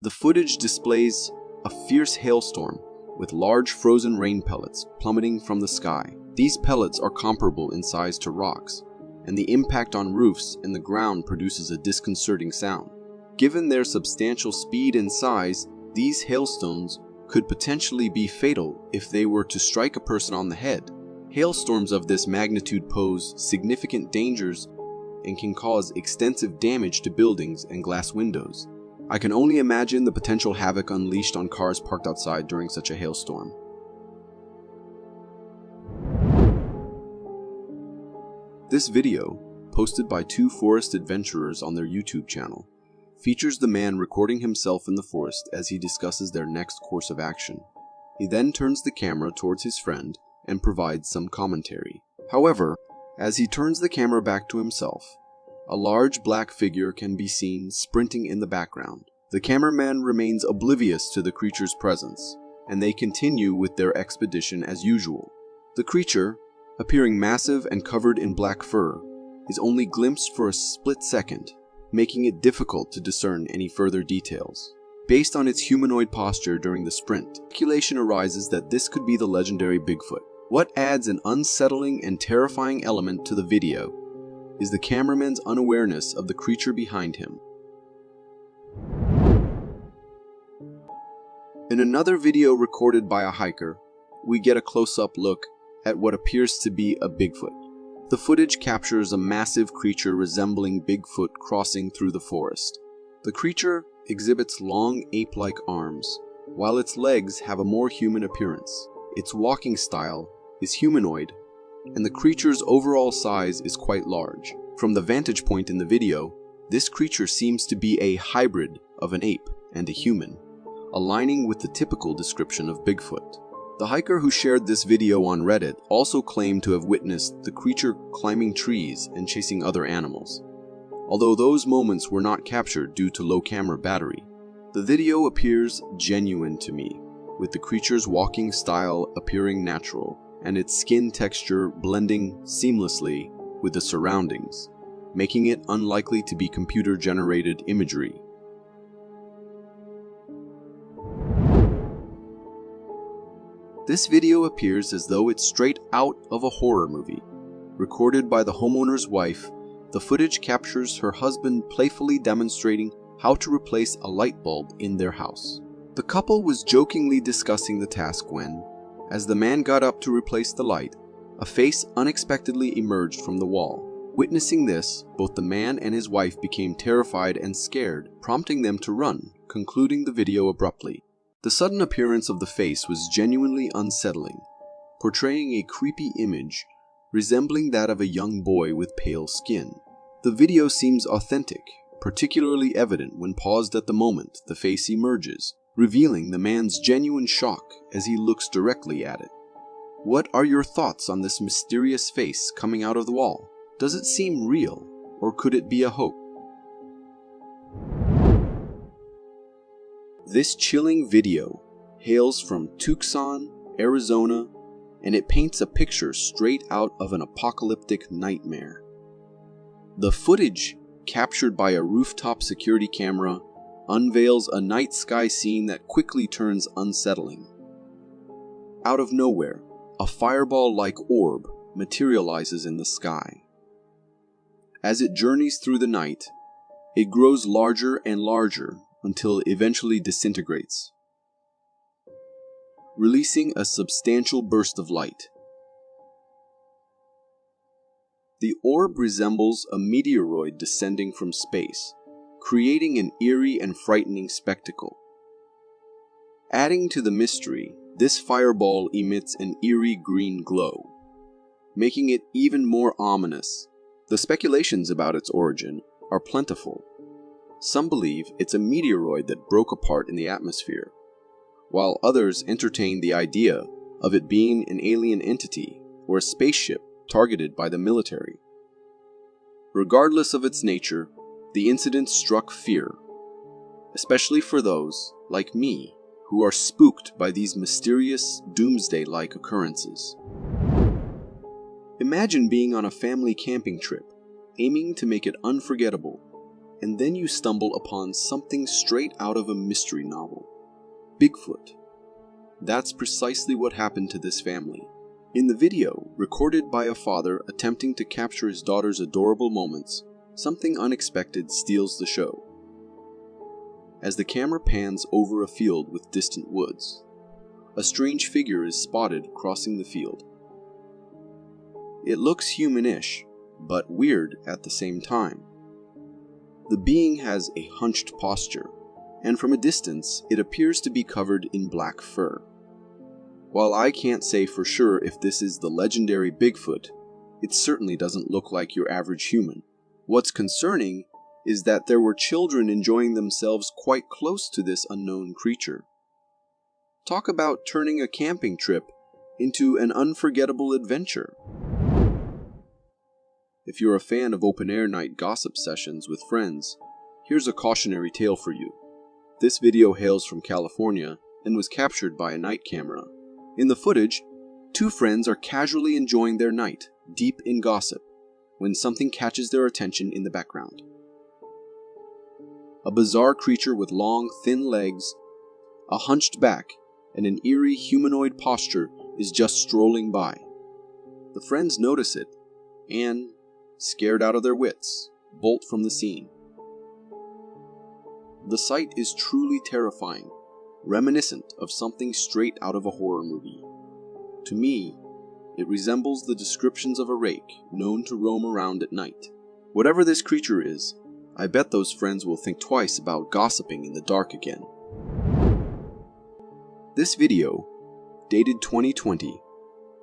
The footage displays a fierce hailstorm with large frozen rain pellets plummeting from the sky. These pellets are comparable in size to rocks, and the impact on roofs and the ground produces a disconcerting sound. Given their substantial speed and size, these hailstones could potentially be fatal if they were to strike a person on the head. Hailstorms of this magnitude pose significant dangers and can cause extensive damage to buildings and glass windows. I can only imagine the potential havoc unleashed on cars parked outside during such a hailstorm. This video, posted by two forest adventurers on their YouTube channel, features the man recording himself in the forest as he discusses their next course of action. He then turns the camera towards his friend and provides some commentary. However, as he turns the camera back to himself, a large black figure can be seen sprinting in the background. The cameraman remains oblivious to the creature's presence, and they continue with their expedition as usual. The creature, appearing massive and covered in black fur, is only glimpsed for a split second, making it difficult to discern any further details. Based on its humanoid posture during the sprint, speculation arises that this could be the legendary Bigfoot. What adds an unsettling and terrifying element to the video is the cameraman's unawareness of the creature behind him. In another video recorded by a hiker, we get a close-up look at what appears to be a Bigfoot. The footage captures a massive creature resembling Bigfoot crossing through the forest. The creature exhibits long ape-like arms, while its legs have a more human appearance. Its walking style is humanoid, and the creature's overall size is quite large. From the vantage point in the video, this creature seems to be a hybrid of an ape and a human, aligning with the typical description of Bigfoot. The hiker who shared this video on Reddit also claimed to have witnessed the creature climbing trees and chasing other animals. Although those moments were not captured due to low camera battery, the video appears genuine to me, with the creature's walking style appearing natural and its skin texture blending seamlessly with the surroundings, making it unlikely to be computer-generated imagery. This video appears as though it's straight out of a horror movie. Recorded by the homeowner's wife, the footage captures her husband playfully demonstrating how to replace a light bulb in their house. The couple was jokingly discussing the task when, as the man got up to replace the light, a face unexpectedly emerged from the wall. Witnessing this, both the man and his wife became terrified and scared, prompting them to run, concluding the video abruptly. The sudden appearance of the face was genuinely unsettling, portraying a creepy image resembling that of a young boy with pale skin. The video seems authentic, particularly evident when paused at the moment the face emerges, revealing the man's genuine shock as he looks directly at it. What are your thoughts on this mysterious face coming out of the wall? Does it seem real, or could it be a hoax? This chilling video hails from Tucson, Arizona, and it paints a picture straight out of an apocalyptic nightmare. The footage, captured by a rooftop security camera, unveils a night sky scene that quickly turns unsettling. Out of nowhere, a fireball-like orb materializes in the sky. As it journeys through the night, it grows larger and larger until it eventually disintegrates, releasing a substantial burst of light. The orb resembles a meteoroid descending from space, creating an eerie and frightening spectacle. Adding to the mystery, this fireball emits an eerie green glow, making it even more ominous. The speculations about its origin are plentiful. Some believe it's a meteoroid that broke apart in the atmosphere, while others entertain the idea of it being an alien entity or a spaceship targeted by the military. Regardless of its nature, the incident struck fear, especially for those, like me, who are spooked by these mysterious, doomsday-like occurrences. Imagine being on a family camping trip, aiming to make it unforgettable, and then you stumble upon something straight out of a mystery novel. Bigfoot. That's precisely what happened to this family. In the video, recorded by a father attempting to capture his daughter's adorable moments, something unexpected steals the show. As the camera pans over a field with distant woods, a strange figure is spotted crossing the field. It looks humanish, but weird at the same time. The being has a hunched posture, and from a distance, it appears to be covered in black fur. While I can't say for sure if this is the legendary Bigfoot, it certainly doesn't look like your average human. What's concerning is that there were children enjoying themselves quite close to this unknown creature. Talk about turning a camping trip into an unforgettable adventure. If you're a fan of open-air night gossip sessions with friends, here's a cautionary tale for you. This video hails from California and was captured by a night camera. In the footage, two friends are casually enjoying their night, deep in gossip, when something catches their attention in the background. A bizarre creature with long, thin legs, a hunched back, and an eerie humanoid posture is just strolling by. The friends notice it and, scared out of their wits, bolt from the scene. The sight is truly terrifying, reminiscent of something straight out of a horror movie. To me, it resembles the descriptions of a rake known to roam around at night. Whatever this creature is, I bet those friends will think twice about gossiping in the dark again. This video, dated 2020,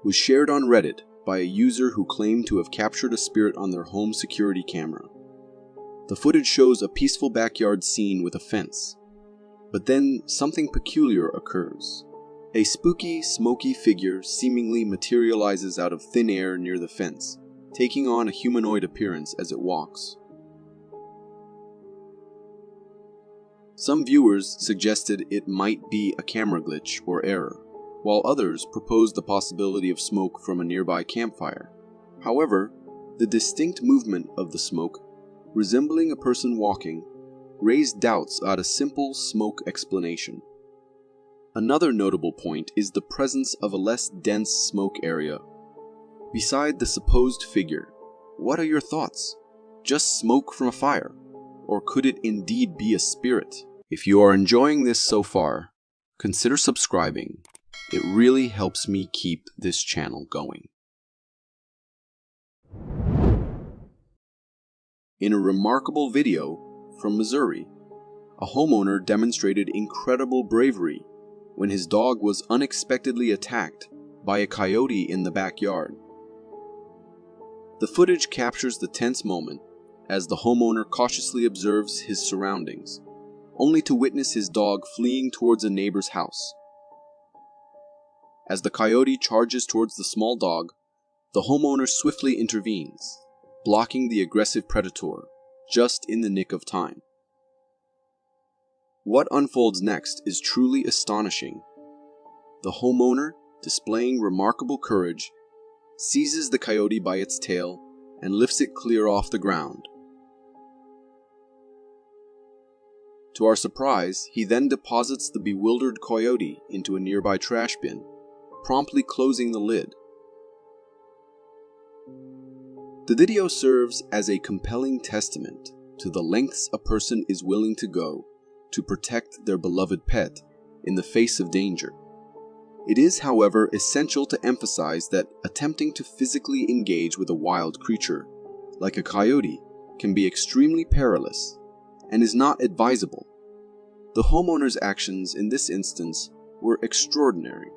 was shared on Reddit by a user who claimed to have captured a spirit on their home security camera. The footage shows a peaceful backyard scene with a fence, but then something peculiar occurs. A spooky, smoky figure seemingly materializes out of thin air near the fence, taking on a humanoid appearance as it walks. Some viewers suggested it might be a camera glitch or error, while others proposed the possibility of smoke from a nearby campfire. However, the distinct movement of the smoke, resembling a person walking, raised doubts at a simple smoke explanation. Another notable point is the presence of a less dense smoke area. Beside the supposed figure, what are your thoughts? Just smoke from a fire? Or could it indeed be a spirit? If you are enjoying this so far, consider subscribing. It really helps me keep this channel going. In a remarkable video from Missouri, a homeowner demonstrated incredible bravery when his dog was unexpectedly attacked by a coyote in the backyard. The footage captures the tense moment as the homeowner cautiously observes his surroundings, only to witness his dog fleeing towards a neighbor's house. As the coyote charges towards the small dog, the homeowner swiftly intervenes, blocking the aggressive predator just in the nick of time. What unfolds next is truly astonishing. The homeowner, displaying remarkable courage, seizes the coyote by its tail and lifts it clear off the ground. To our surprise, he then deposits the bewildered coyote into a nearby trash bin, promptly closing the lid. The video serves as a compelling testament to the lengths a person is willing to go to protect their beloved pet in the face of danger. It is, however, essential to emphasize that attempting to physically engage with a wild creature, like a coyote, can be extremely perilous and is not advisable. The homeowner's actions in this instance were extraordinary,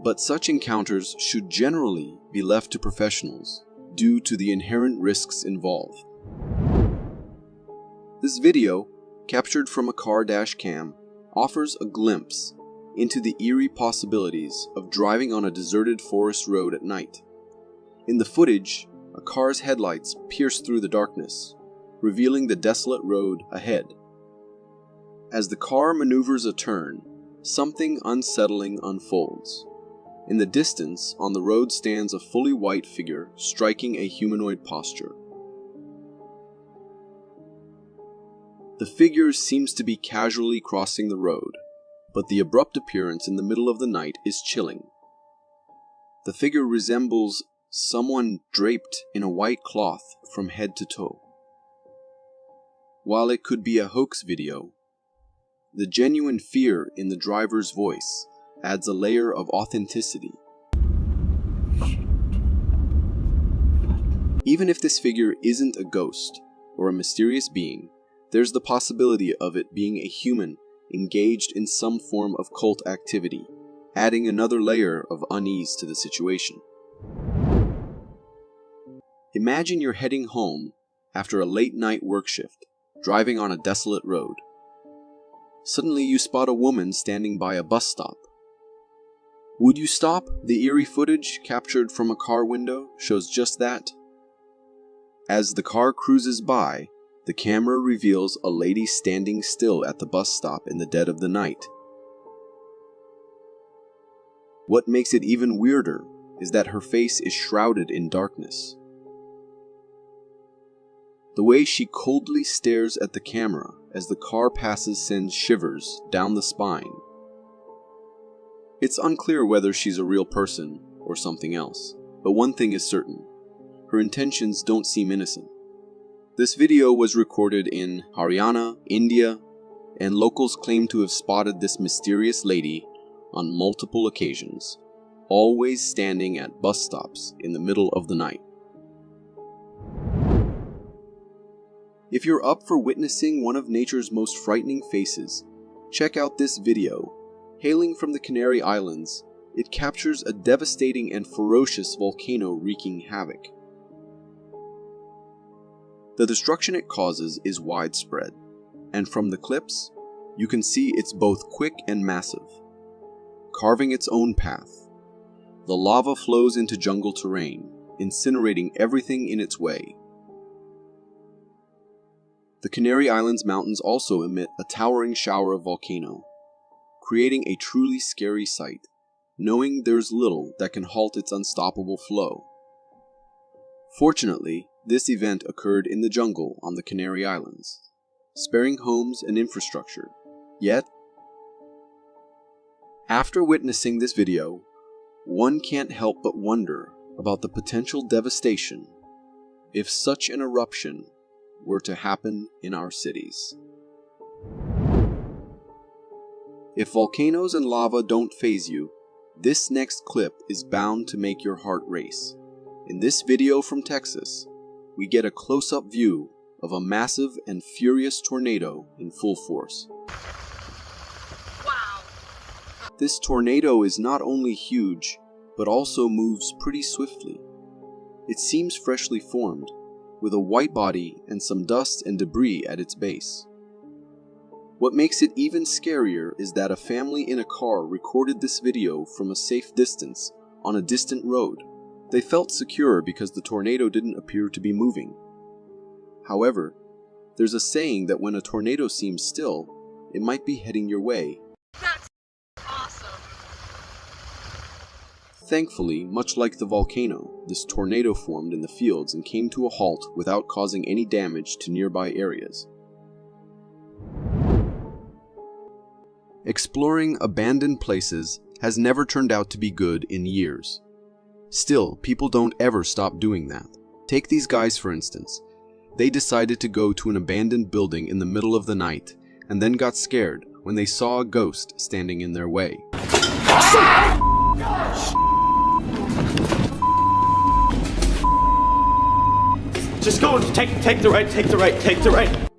but such encounters should generally be left to professionals due to the inherent risks involved. This video, captured from a car dash cam, offers a glimpse into the eerie possibilities of driving on a deserted forest road at night. In the footage, a car's headlights pierce through the darkness, revealing the desolate road ahead. As the car maneuvers a turn, something unsettling unfolds. In the distance, on the road stands a fully white figure striking a humanoid posture. The figure seems to be casually crossing the road, but the abrupt appearance in the middle of the night is chilling. The figure resembles someone draped in a white cloth from head to toe. While it could be a hoax video, the genuine fear in the driver's voice adds a layer of authenticity. Even if this figure isn't a ghost or a mysterious being, there's the possibility of it being a human engaged in some form of cult activity, adding another layer of unease to the situation. Imagine you're heading home after a late night work shift, driving on a desolate road. Suddenly you spot a woman standing by a bus stop. Would you stop? The eerie footage captured from a car window shows just that. As the car cruises by, the camera reveals a lady standing still at the bus stop in the dead of the night. What makes it even weirder is that her face is shrouded in darkness. The way she coldly stares at the camera as the car passes sends shivers down the spine. It's unclear whether she's a real person or something else, but one thing is certain: her intentions don't seem innocent. This video was recorded in Haryana, India, and locals claim to have spotted this mysterious lady on multiple occasions. always standing at bus stops in the middle of the night. If you're up for witnessing one of nature's most frightening faces, check out this video. Hailing from the Canary Islands, it captures a devastating and ferocious volcano wreaking havoc. The destruction it causes is widespread, and from the clips, you can see it's both quick and massive. Carving its own path, the lava flows into jungle terrain, incinerating everything in its way. The Canary Islands mountains also emit a towering shower of volcano, creating a truly scary sight, knowing there's little that can halt its unstoppable flow. Fortunately, this event occurred in the jungle on the Canary Islands, sparing homes and infrastructure. Yet, after witnessing this video, one can't help but wonder about the potential devastation if such an eruption were to happen in our cities. If volcanoes and lava don't faze you, this next clip is bound to make your heart race. In this video from Texas, we get a close-up view of a massive and furious tornado in full force. Wow. This tornado is not only huge, but also moves pretty swiftly. It seems freshly formed, with a white body and some dust and debris at its base. What makes it even scarier is that a family in a car recorded this video from a safe distance on a distant road. They felt secure because the tornado didn't appear to be moving. However, there's a saying that when a tornado seems still, it might be heading your way. That's awesome. Thankfully, much like the volcano, this tornado formed in the fields and came to a halt without causing any damage to nearby areas. Exploring abandoned places has never turned out to be good in years. Still, people don't ever stop doing that. Take these guys for instance. They decided to go to an abandoned building in the middle of the night and then got scared when they saw a ghost standing in their way. Just go, take the right.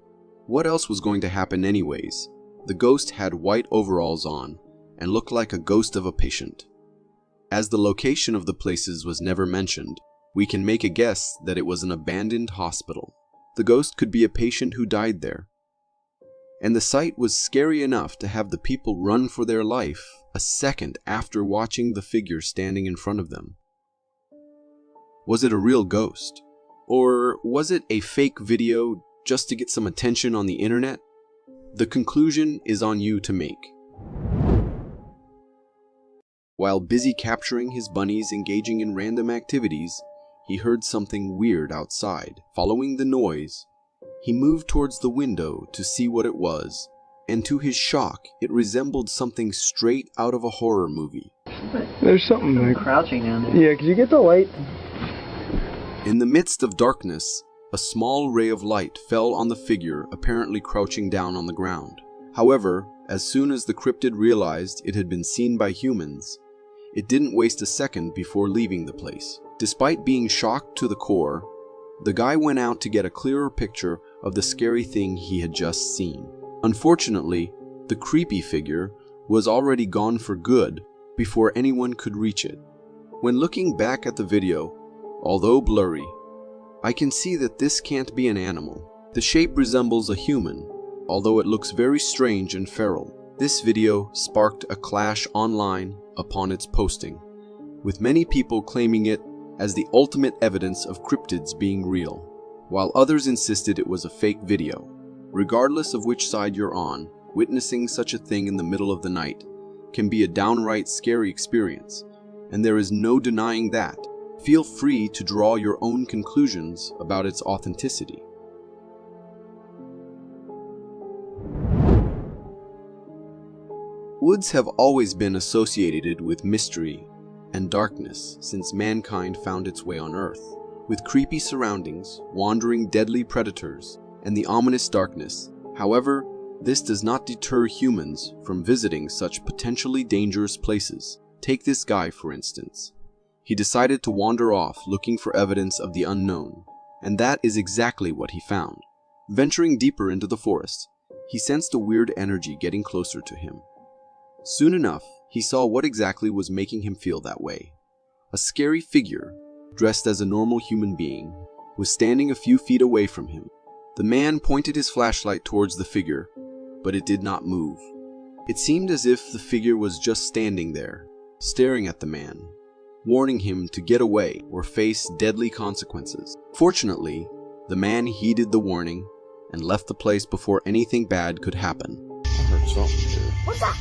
What else was going to happen anyways? The ghost had white overalls on and looked like a ghost of a patient. As the location of the places was never mentioned, we can make a guess that it was an abandoned hospital. The ghost could be a patient who died there. And the sight was scary enough to have the people run for their life a second after watching the figure standing in front of them. Was it a real ghost? Or was it a fake video just to get some attention on the internet? The conclusion is on you to make. While busy capturing his bunnies engaging in random activities, he heard something weird outside. Following the noise, he moved towards the window to see what it was, and to his shock, it resembled something straight out of a horror movie. There's something like Crouching down there. Yeah, could you get the light? In the midst of darkness, a small ray of light fell on the figure apparently crouching down on the ground. However, as soon as the cryptid realized it had been seen by humans, it didn't waste a second before leaving the place. Despite being shocked to the core, the guy went out to get a clearer picture of the scary thing he had just seen. Unfortunately, the creepy figure was already gone for good before anyone could reach it. When looking back at the video, although blurry, I can see that this can't be an animal. The shape resembles a human, although it looks very strange and feral. This video sparked a clash online upon its posting, with many people claiming it as the ultimate evidence of cryptids being real, while others insisted it was a fake video. Regardless of which side you're on, witnessing such a thing in the middle of the night can be a downright scary experience, and there is no denying that. Feel free to draw your own conclusions about its authenticity. Woods have always been associated with mystery and darkness since mankind found its way on Earth. With creepy surroundings, wandering deadly predators, and the ominous darkness. However, this does not deter humans from visiting such potentially dangerous places. Take this guy, for instance. He decided to wander off looking for evidence of the unknown, and that is exactly what he found. Venturing deeper into the forest, he sensed a weird energy getting closer to him. Soon enough, he saw what exactly was making him feel that way. A scary figure, dressed as a normal human being, was standing a few feet away from him. The man pointed his flashlight towards the figure, but it did not move. It seemed as if the figure was just standing there, staring at the man, warning him to get away or face deadly consequences. Fortunately, the man heeded the warning and left the place before anything bad could happen. I heard something here. What's that?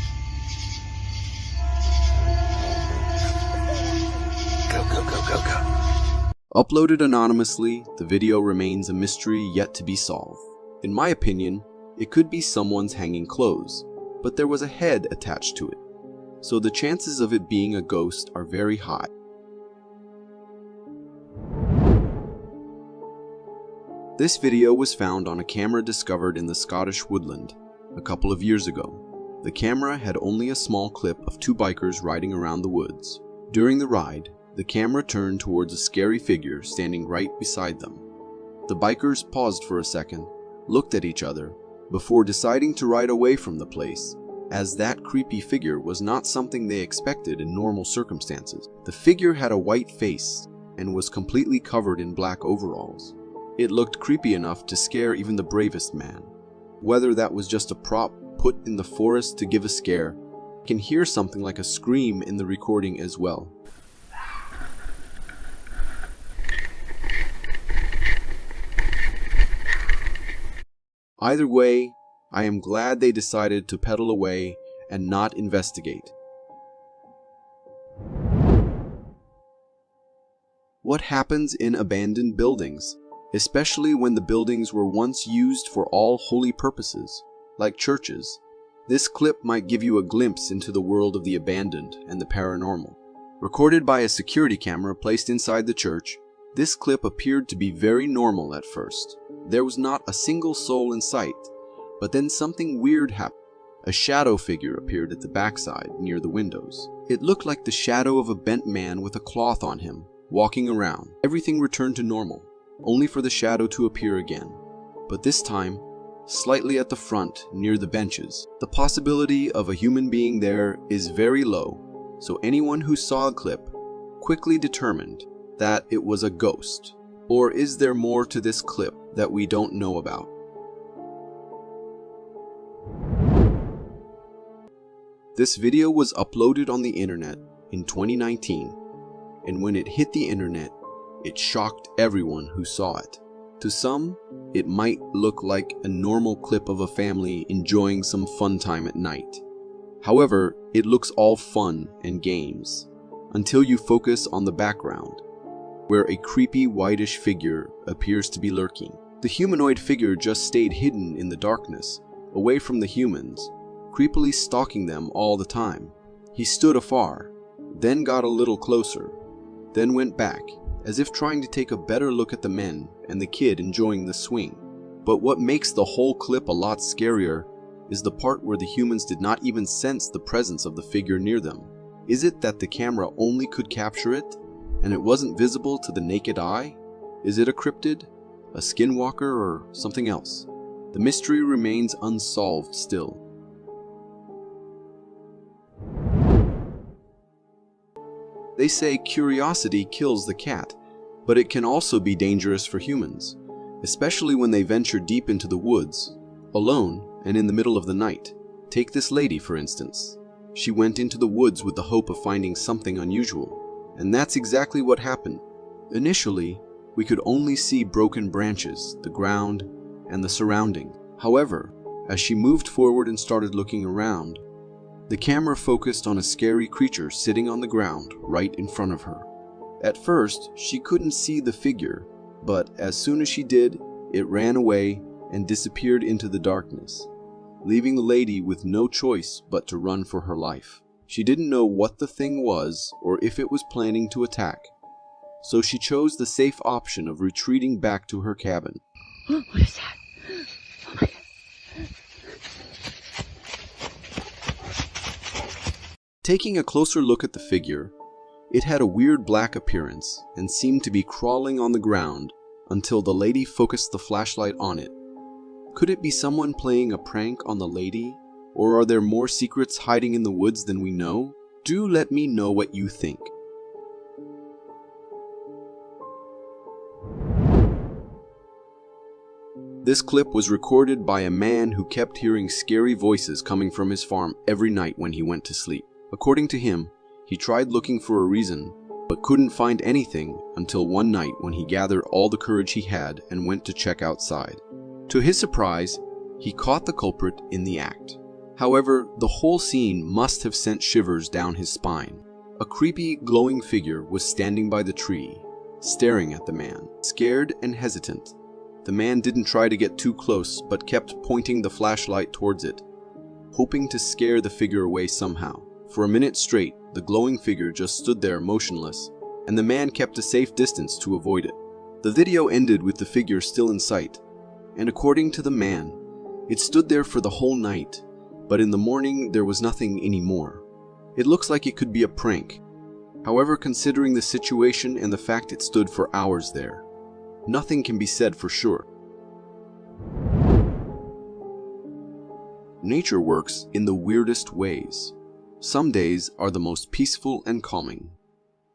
Uploaded anonymously, the video remains a mystery yet to be solved. In my opinion, it could be someone's hanging clothes, but there was a head attached to it, so the chances of it being a ghost are very high. This video was found on a camera discovered in the Scottish woodland a couple of years ago. The camera had only a small clip of two bikers riding around the woods. During the ride, the camera turned towards a scary figure standing right beside them. The bikers paused for a second, looked at each other, before deciding to ride away from the place, as that creepy figure was not something they expected in normal circumstances. The figure had a white face and was completely covered in black overalls. It looked creepy enough to scare even the bravest man. Whether that was just a prop put in the forest to give a scare, I can hear something like a scream in the recording as well. Either way, I am glad they decided to pedal away and not investigate. What happens in abandoned buildings, especially when the buildings were once used for all holy purposes, like churches? This clip might give you a glimpse into the world of the abandoned and the paranormal. Recorded by a security camera placed inside the church, this clip appeared to be very normal at first. There was not a single soul in sight, but then something weird happened. A shadow figure appeared at the backside near the windows. It looked like the shadow of a bent man with a cloth on him, walking around. Everything returned to normal, only for the shadow to appear again, but this time slightly at the front near the benches. The possibility of a human being there is very low, so anyone who saw the clip quickly determined that it was a ghost. Or is there more to this clip that we don't know about? This video was uploaded on the internet in 2019, and when it hit the internet, it shocked everyone who saw it. To some, it might look like a normal clip of a family enjoying some fun time at night. However, it looks all fun and games, until you focus on the background, where a creepy whitish figure appears to be lurking. The humanoid figure just stayed hidden in the darkness, away from the humans, creepily stalking them all the time. He stood afar, then got a little closer, then went back, as if trying to take a better look at the men and the kid enjoying the swing. But what makes the whole clip a lot scarier is the part where the humans did not even sense the presence of the figure near them. Is it that the camera only could capture it, and it wasn't visible to the naked eye? Is it a cryptid, a skinwalker, or something else? The mystery remains unsolved still. They say curiosity kills the cat, but it can also be dangerous for humans, especially when they venture deep into the woods, alone and in the middle of the night. Take this lady, for instance. She went into the woods with the hope of finding something unusual, and that's exactly what happened. Initially, we could only see broken branches, the ground, and the surrounding. However, as she moved forward and started looking around, the camera focused on a scary creature sitting on the ground right in front of her. At first, she couldn't see the figure, but as soon as she did, it ran away and disappeared into the darkness, leaving the lady with no choice but to run for her life. She didn't know what the thing was or if it was planning to attack, so she chose the safe option of retreating back to her cabin. What is that? Oh my God. Taking a closer look at the figure, it had a weird black appearance and seemed to be crawling on the ground until the lady focused the flashlight on it. Could it be someone playing a prank on the lady? Or are there more secrets hiding in the woods than we know? Do let me know what you think. This clip was recorded by a man who kept hearing scary voices coming from his farm every night when he went to sleep. According to him, he tried looking for a reason, but couldn't find anything until one night when he gathered all the courage he had and went to check outside. To his surprise, he caught the culprit in the act. However, the whole scene must have sent shivers down his spine. A creepy, glowing figure was standing by the tree, staring at the man, scared and hesitant. The man didn't try to get too close, but kept pointing the flashlight towards it, hoping to scare the figure away somehow. For a minute straight, the glowing figure just stood there motionless, and the man kept a safe distance to avoid it. The video ended with the figure still in sight, and according to the man, it stood there for the whole night, but in the morning there was nothing anymore. It looks like it could be a prank. However, considering the situation and the fact it stood for hours there, nothing can be said for sure. Nature works in the weirdest ways. Some days are the most peaceful and calming,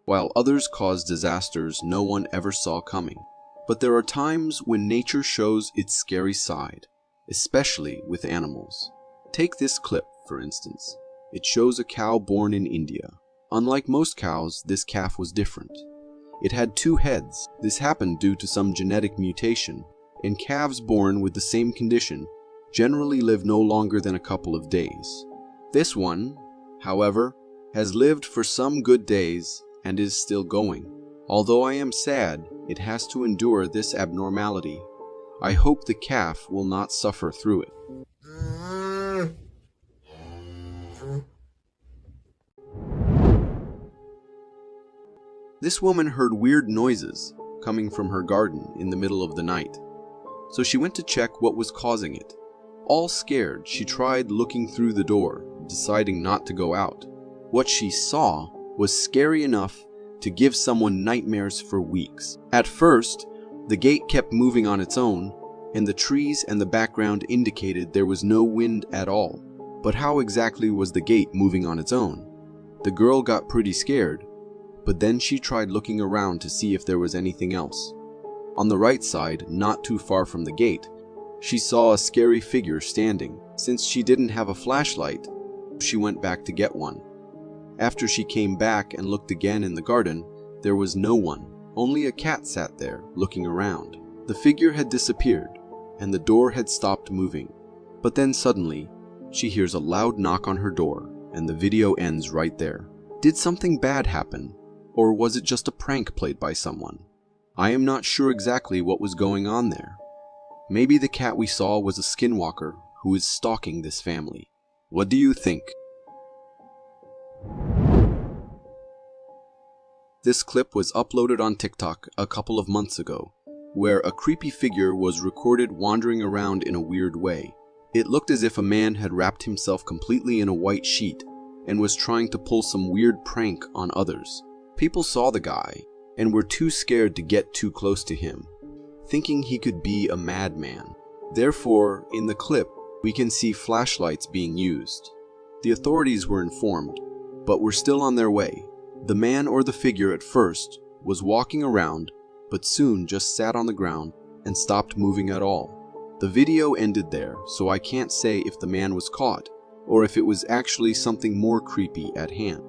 while others cause disasters no one ever saw coming. But there are times when nature shows its scary side, especially with animals. Take this clip, for instance. It shows a cow born in India. Unlike most cows, this calf was different. It had 2 heads. This happened due to some genetic mutation, and calves born with the same condition generally live no longer than a couple of days. This one, however, has lived for some good days and is still going. Although I am sad it has to endure this abnormality, I hope the calf will not suffer through it. This woman heard weird noises coming from her garden in the middle of the night, so she went to check what was causing it. All scared, she tried looking through the door, deciding not to go out. What she saw was scary enough to give someone nightmares for weeks. At first, the gate kept moving on its own, and the trees and the background indicated there was no wind at all. But how exactly was the gate moving on its own? The girl got pretty scared, but then she tried looking around to see if there was anything else. On the right side, not too far from the gate, she saw a scary figure standing. Since she didn't have a flashlight, she went back to get one. After she came back and looked again in the garden, there was no one. Only a cat sat there, looking around. The figure had disappeared, and the door had stopped moving. But then suddenly, she hears a loud knock on her door, and the video ends right there. Did something bad happen? Or was it just a prank played by someone? I am not sure exactly what was going on there. Maybe the cat we saw was a skinwalker who is stalking this family. What do you think? This clip was uploaded on TikTok a couple of months ago, where a creepy figure was recorded wandering around in a weird way. It looked as if a man had wrapped himself completely in a white sheet and was trying to pull some weird prank on others. People saw the guy and were too scared to get too close to him, thinking he could be a madman. Therefore, in the clip, we can see flashlights being used. The authorities were informed, but were still on their way. The man or the figure at first was walking around, but soon just sat on the ground and stopped moving at all. The video ended there, so I can't say if the man was caught or if it was actually something more creepy at hand.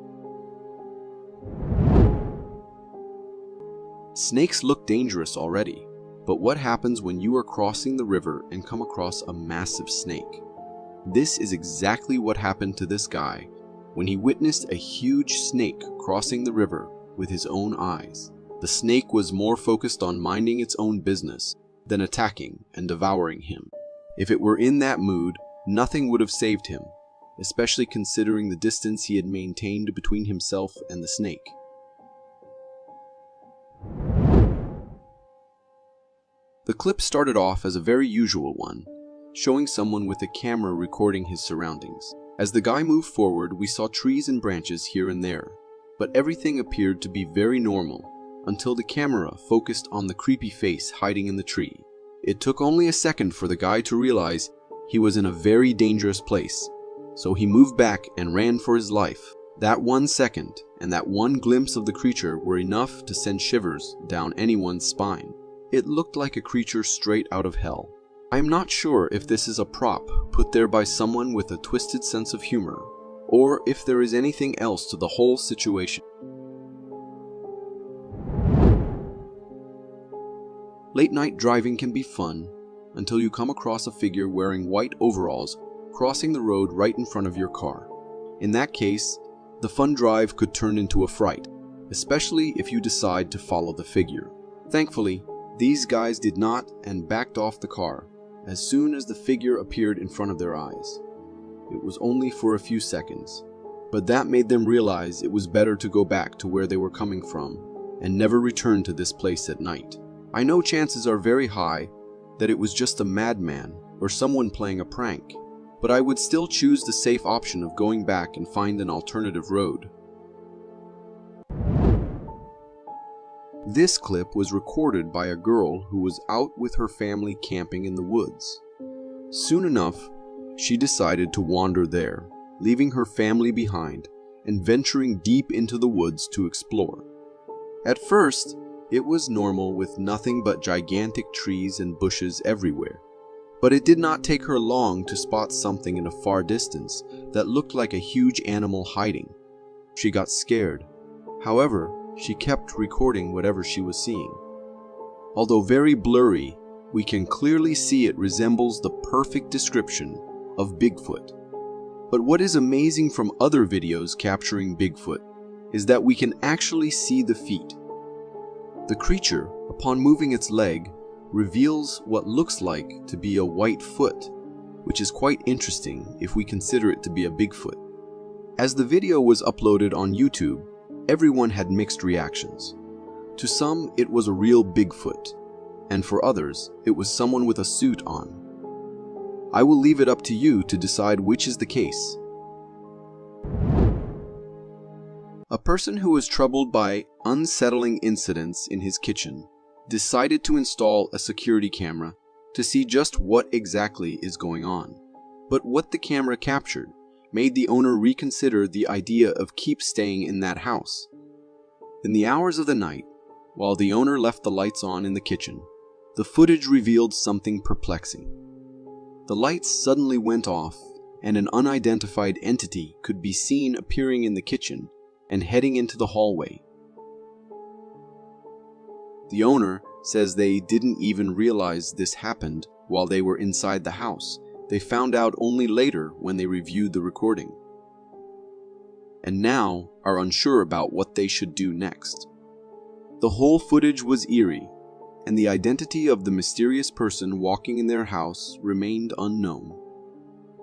Snakes look dangerous already, but what happens when you are crossing the river and come across a massive snake? This is exactly what happened to this guy when he witnessed a huge snake crossing the river with his own eyes. The snake was more focused on minding its own business than attacking and devouring him. If it were in that mood, nothing would have saved him, especially considering the distance he had maintained between himself and the snake. The clip started off as a very usual one, showing someone with a camera recording his surroundings. As the guy moved forward, we saw trees and branches here and there, but everything appeared to be very normal until the camera focused on the creepy face hiding in the tree. It took only a second for the guy to realize he was in a very dangerous place, so he moved back and ran for his life. That 1 second and that one glimpse of the creature were enough to send shivers down anyone's spine. It looked like a creature straight out of hell. I'm not sure if this is a prop put there by someone with a twisted sense of humor, or if there is anything else to the whole situation. Late night driving can be fun until you come across a figure wearing white overalls crossing the road right in front of your car. In that case, the fun drive could turn into a fright, especially if you decide to follow the figure. Thankfully, these guys did not and backed off the car as soon as the figure appeared in front of their eyes. It was only for a few seconds, but that made them realize it was better to go back to where they were coming from and never return to this place at night. I know chances are very high that it was just a madman or someone playing a prank, but I would still choose the safe option of going back and find an alternative road. This clip was recorded by a girl who was out with her family camping in the woods. Soon enough, she decided to wander there, leaving her family behind and venturing deep into the woods to explore. At first, it was normal with nothing but gigantic trees and bushes everywhere. But it did not take her long to spot something in a far distance that looked like a huge animal hiding. She got scared. However, she kept recording whatever she was seeing. Although very blurry, we can clearly see it resembles the perfect description of Bigfoot. But what is amazing from other videos capturing Bigfoot is that we can actually see the feet. The creature, upon moving its leg, reveals what looks like to be a white foot, which is quite interesting if we consider it to be a Bigfoot. As the video was uploaded on YouTube, everyone had mixed reactions. To some, it was a real Bigfoot, and for others, it was someone with a suit on. I will leave it up to you to decide which is the case. A person who was troubled by unsettling incidents in his kitchen decided to install a security camera to see just what exactly is going on. But what the camera captured made the owner reconsider the idea of keep staying in that house. In the hours of the night, while the owner left the lights on in the kitchen, the footage revealed something perplexing. The lights suddenly went off, and an unidentified entity could be seen appearing in the kitchen and heading into the hallway. The owner says they didn't even realize this happened while they were inside the house. They found out only later when they reviewed the recording, and now are unsure about what they should do next. The whole footage was eerie, and the identity of the mysterious person walking in their house remained unknown.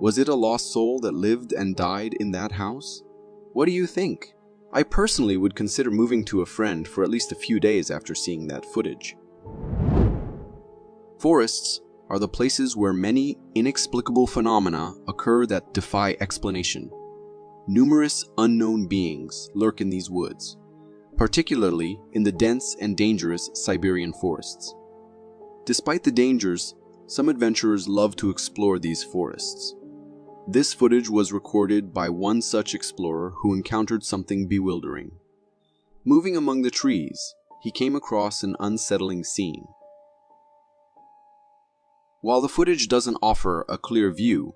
Was it a lost soul that lived and died in that house? What do you think? I personally would consider moving to a friend for at least a few days after seeing that footage. Forests are the places where many inexplicable phenomena occur that defy explanation. Numerous unknown beings lurk in these woods, particularly in the dense and dangerous Siberian forests. Despite the dangers, some adventurers love to explore these forests. This footage was recorded by one such explorer who encountered something bewildering. Moving among the trees, he came across an unsettling scene. While the footage doesn't offer a clear view,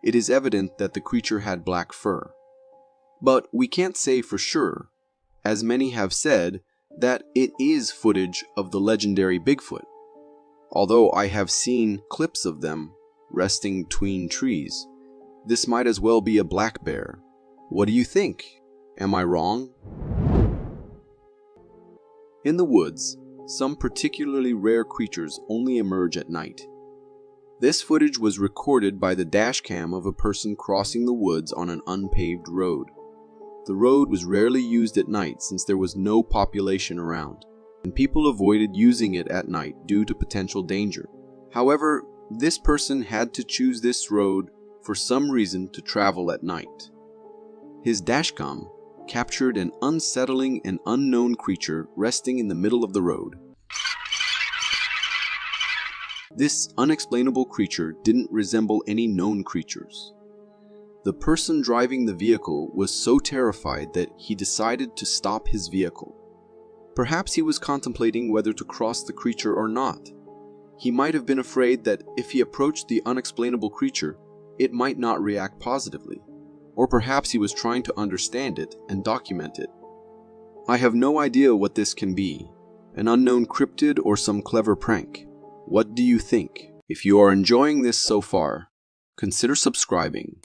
it is evident that the creature had black fur. But we can't say for sure, as many have said, that it is footage of the legendary Bigfoot, although I have seen clips of them resting between trees. This might as well be a black bear. What do you think? Am I wrong? In the woods, some particularly rare creatures only emerge at night. This footage was recorded by the dashcam of a person crossing the woods on an unpaved road. The road was rarely used at night since there was no population around, and people avoided using it at night due to potential danger. However, this person had to choose this road for some reason to travel at night. His dashcam captured an unsettling and unknown creature resting in the middle of the road. This unexplainable creature didn't resemble any known creatures. The person driving the vehicle was so terrified that he decided to stop his vehicle. Perhaps he was contemplating whether to cross the creature or not. He might have been afraid that if he approached the unexplainable creature, it might not react positively. Or perhaps he was trying to understand it and document it. I have no idea what this can be, an unknown cryptid or some clever prank. What do you think? If you are enjoying this so far, consider subscribing.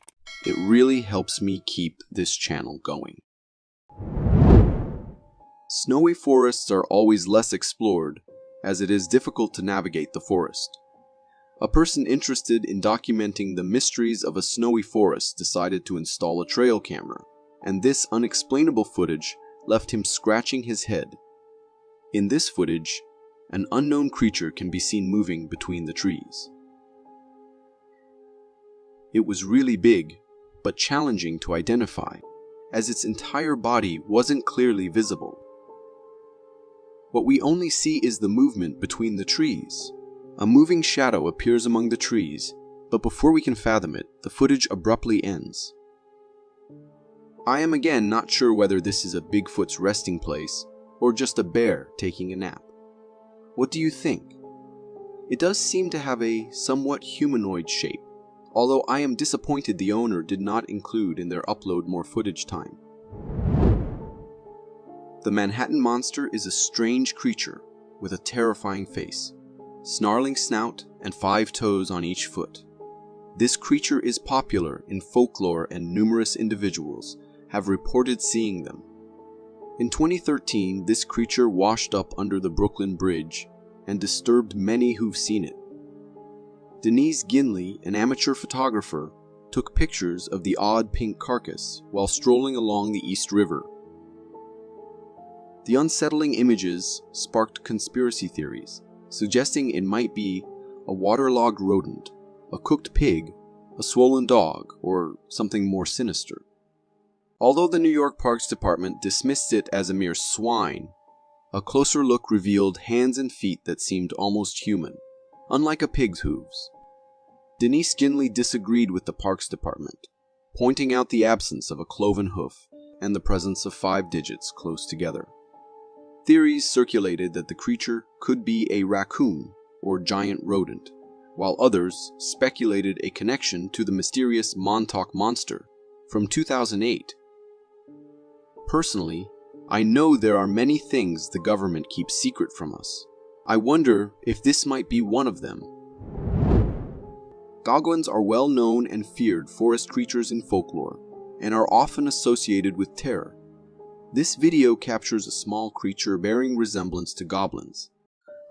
It really helps me keep this channel going. Snowy forests are always less explored, as it is difficult to navigate the forest. A person interested in documenting the mysteries of a snowy forest decided to install a trail camera, and this unexplainable footage left him scratching his head. In this footage, an unknown creature can be seen moving between the trees. It was really big, but challenging to identify, as its entire body wasn't clearly visible. What we only see is the movement between the trees. A moving shadow appears among the trees, but before we can fathom it, the footage abruptly ends. I am again not sure whether this is a Bigfoot's resting place or just a bear taking a nap. What do you think? It does seem to have a somewhat humanoid shape, although I am disappointed the owner did not include in their upload more footage time. The Manhattan Monster is a strange creature with a terrifying face, snarling snout, and 5 toes on each foot. This creature is popular in folklore and numerous individuals have reported seeing them. In 2013, this creature washed up under the Brooklyn Bridge and disturbed many who've seen it. Denise Ginley, an amateur photographer, took pictures of the odd pink carcass while strolling along the East River. The unsettling images sparked conspiracy theories, suggesting it might be a waterlogged rodent, a cooked pig, a swollen dog, or something more sinister. Although the New York Parks Department dismissed it as a mere swine, a closer look revealed hands and feet that seemed almost human, unlike a pig's hooves. Denise Ginley disagreed with the Parks Department, pointing out the absence of a cloven hoof and the presence of 5 digits close together. Theories circulated that the creature could be a raccoon or giant rodent, while others speculated a connection to the mysterious Montauk Monster from 2008. Personally, I know there are many things the government keeps secret from us. I wonder if this might be one of them. Goglins are well-known and feared forest creatures in folklore, and are often associated with terror. This video captures a small creature bearing resemblance to goblins.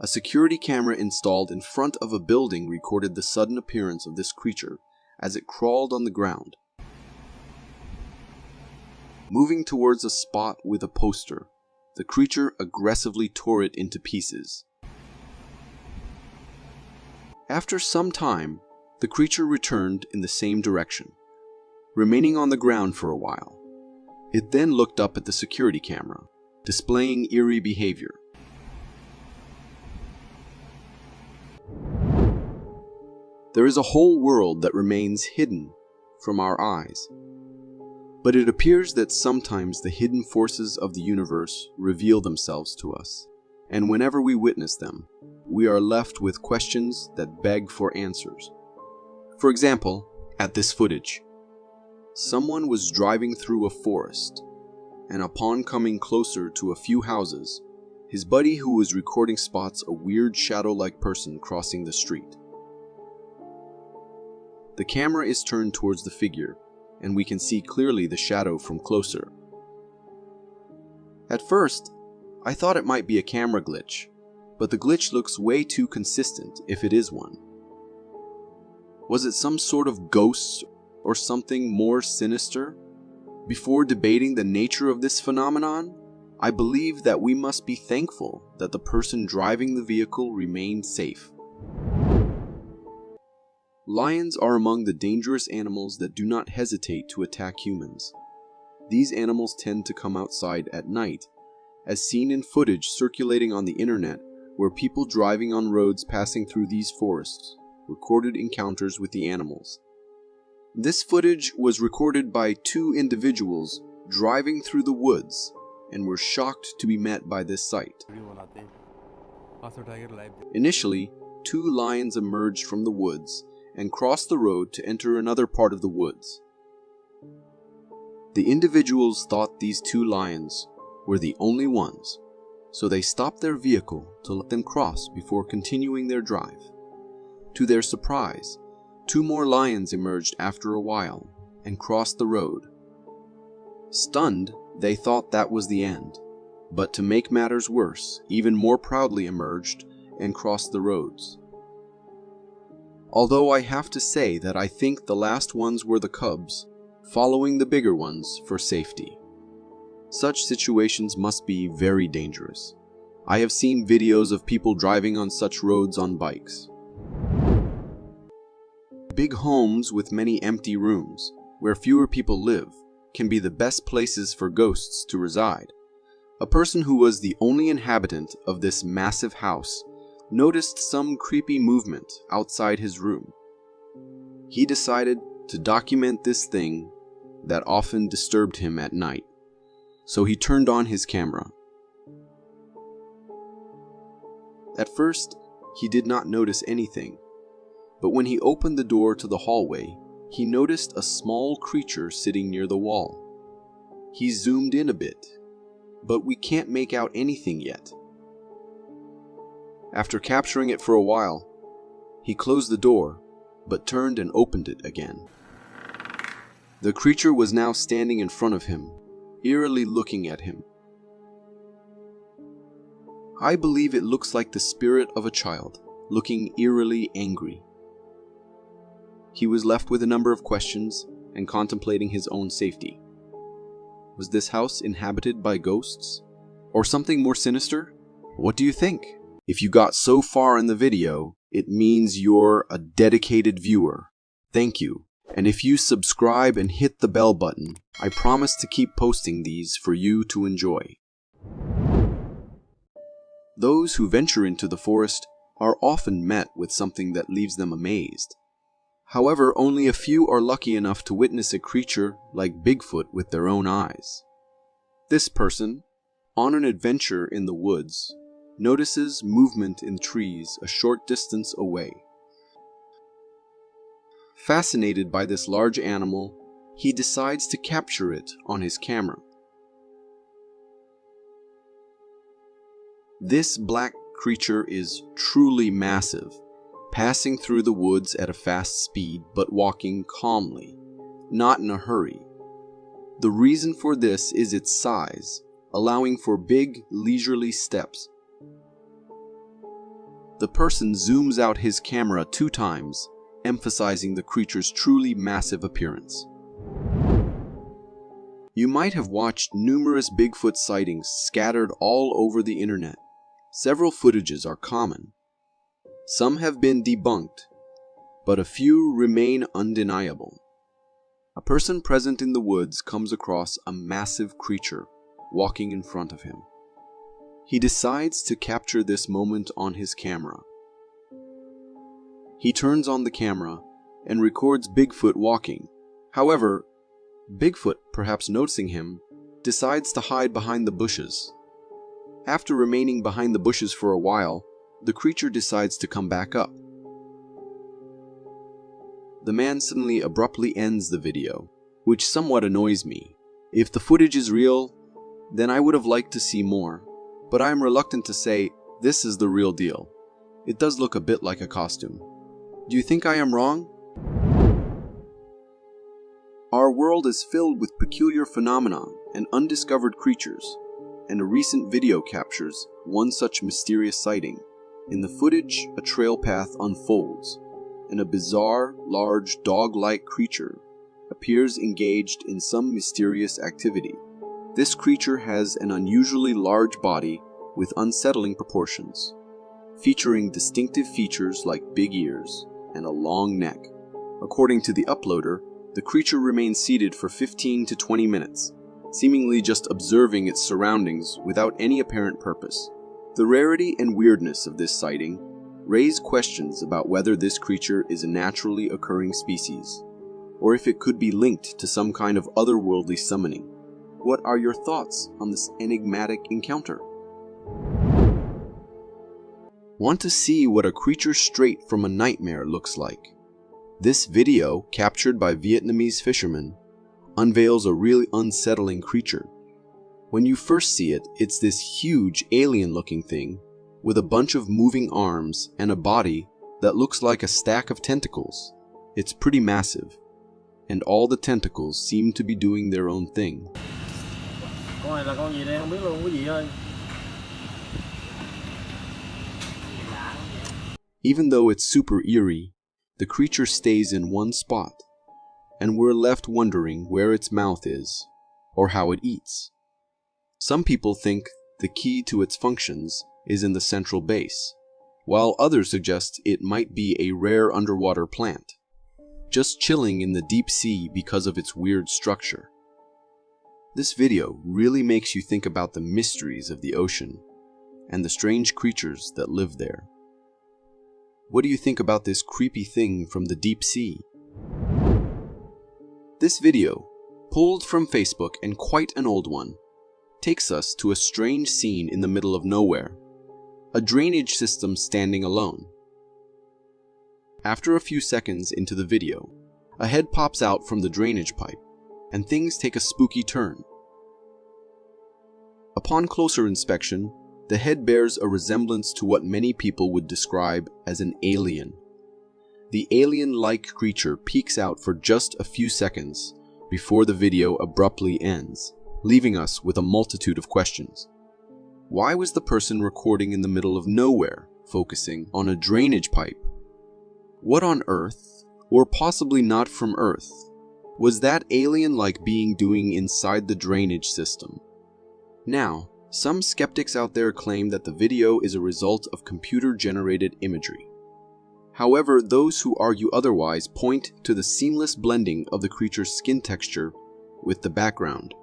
A security camera installed in front of a building recorded the sudden appearance of this creature as it crawled on the ground. Moving towards a spot with a poster, the creature aggressively tore it into pieces. After some time, the creature returned in the same direction, remaining on the ground for a while. It then looked up at the security camera, displaying eerie behavior. There is a whole world that remains hidden from our eyes. But it appears that sometimes the hidden forces of the universe reveal themselves to us, and whenever we witness them, we are left with questions that beg for answers. For example, at this footage, someone was driving through a forest, and upon coming closer to a few houses, his buddy who was recording spots a weird shadow-like person crossing the street. The camera is turned towards the figure, and we can see clearly the shadow from closer. At first, I thought it might be a camera glitch, but the glitch looks way too consistent if it is one. Was it some sort of ghost or something more sinister? Before debating the nature of this phenomenon, I believe that we must be thankful that the person driving the vehicle remained safe. Lions are among the dangerous animals that do not hesitate to attack humans. These animals tend to come outside at night, as seen in footage circulating on the internet where people driving on roads passing through these forests recorded encounters with the animals. This footage was recorded by two individuals driving through the woods and were shocked to be met by this sight. Initially, two lions emerged from the woods and crossed the road to enter another part of the woods. The individuals thought these two lions were the only ones, so they stopped their vehicle to let them cross before continuing their drive. To their surprise, two more lions emerged after a while and crossed the road. Stunned, they thought that was the end, but to make matters worse, even more proudly emerged and crossed the roads. Although I have to say that I think the last ones were the cubs, following the bigger ones for safety. Such situations must be very dangerous. I have seen videos of people driving on such roads on bikes. Big homes with many empty rooms, where fewer people live, can be the best places for ghosts to reside. A person who was the only inhabitant of this massive house noticed some creepy movement outside his room. He decided to document this thing that often disturbed him at night, so he turned on his camera. At first, he did not notice anything, but when he opened the door to the hallway, he noticed a small creature sitting near the wall. He zoomed in a bit, but we can't make out anything yet. After capturing it for a while, he closed the door, but turned and opened it again. The creature was now standing in front of him, eerily looking at him. I believe it looks like the spirit of a child, looking eerily angry. He was left with a number of questions and contemplating his own safety. Was this house inhabited by ghosts? Or something more sinister? What do you think? If you got so far in the video, it means you're a dedicated viewer. Thank you. And if you subscribe and hit the bell button, I promise to keep posting these for you to enjoy. Those who venture into the forest are often met with something that leaves them amazed. However, only a few are lucky enough to witness a creature like Bigfoot with their own eyes. This person, on an adventure in the woods, notices movement in trees a short distance away. Fascinated by this large animal, he decides to capture it on his camera. This black creature is truly massive, passing through the woods at a fast speed but walking calmly, not in a hurry. The reason for this is its size, allowing for big, leisurely steps. The person zooms out his camera 2 times, emphasizing the creature's truly massive appearance. You might have watched numerous Bigfoot sightings scattered all over the internet. Several footages are common. Some have been debunked, but a few remain undeniable. A person present in the woods comes across a massive creature walking in front of him. He decides to capture this moment on his camera. He turns on the camera and records Bigfoot walking. However, Bigfoot, perhaps noticing him, decides to hide behind the bushes. After remaining behind the bushes for a while, the creature decides to come back up. The man suddenly abruptly ends the video, which somewhat annoys me. If the footage is real, then I would have liked to see more, but I am reluctant to say this is the real deal. It does look a bit like a costume. Do you think I am wrong? Our world is filled with peculiar phenomena and undiscovered creatures, and a recent video captures one such mysterious sighting. In the footage, a trail path unfolds, and a bizarre, large, dog-like creature appears engaged in some mysterious activity. This creature has an unusually large body with unsettling proportions, featuring distinctive features like big ears, and a long neck. According to the uploader, the creature remained seated for 15 to 20 minutes, seemingly just observing its surroundings without any apparent purpose. The rarity and weirdness of this sighting raise questions about whether this creature is a naturally occurring species, or if it could be linked to some kind of otherworldly summoning. What are your thoughts on this enigmatic encounter? Want to see what a creature straight from a nightmare looks like? This video, captured by Vietnamese fishermen, unveils a really unsettling creature. When you first see it, it's this huge alien-looking thing with a bunch of moving arms and a body that looks like a stack of tentacles. It's pretty massive, and all the tentacles seem to be doing their own thing. Con này là con gì đây? Không biết luôn quý vị ơi. Even though it's super eerie, the creature stays in one spot, and we're left wondering where its mouth is, or how it eats. Some people think the key to its functions is in the central base, while others suggest it might be a rare underwater plant, just chilling in the deep sea because of its weird structure. This video really makes you think about the mysteries of the ocean and the strange creatures that live there. What do you think about this creepy thing from the deep sea? This video, pulled from Facebook and quite an old one, takes us to a strange scene in the middle of nowhere, a drainage system standing alone. After a few seconds into the video, a head pops out from the drainage pipe, and things take a spooky turn. Upon closer inspection, the head bears a resemblance to what many people would describe as an alien. The alien-like creature peeks out for just a few seconds before the video abruptly ends, leaving us with a multitude of questions. Why was the person recording in the middle of nowhere, focusing on a drainage pipe? What on earth, or possibly not from Earth, was that alien-like being doing inside the drainage system? Now, some skeptics out there claim that the video is a result of computer-generated imagery. However, those who argue otherwise point to the seamless blending of the creature's skin texture with the background,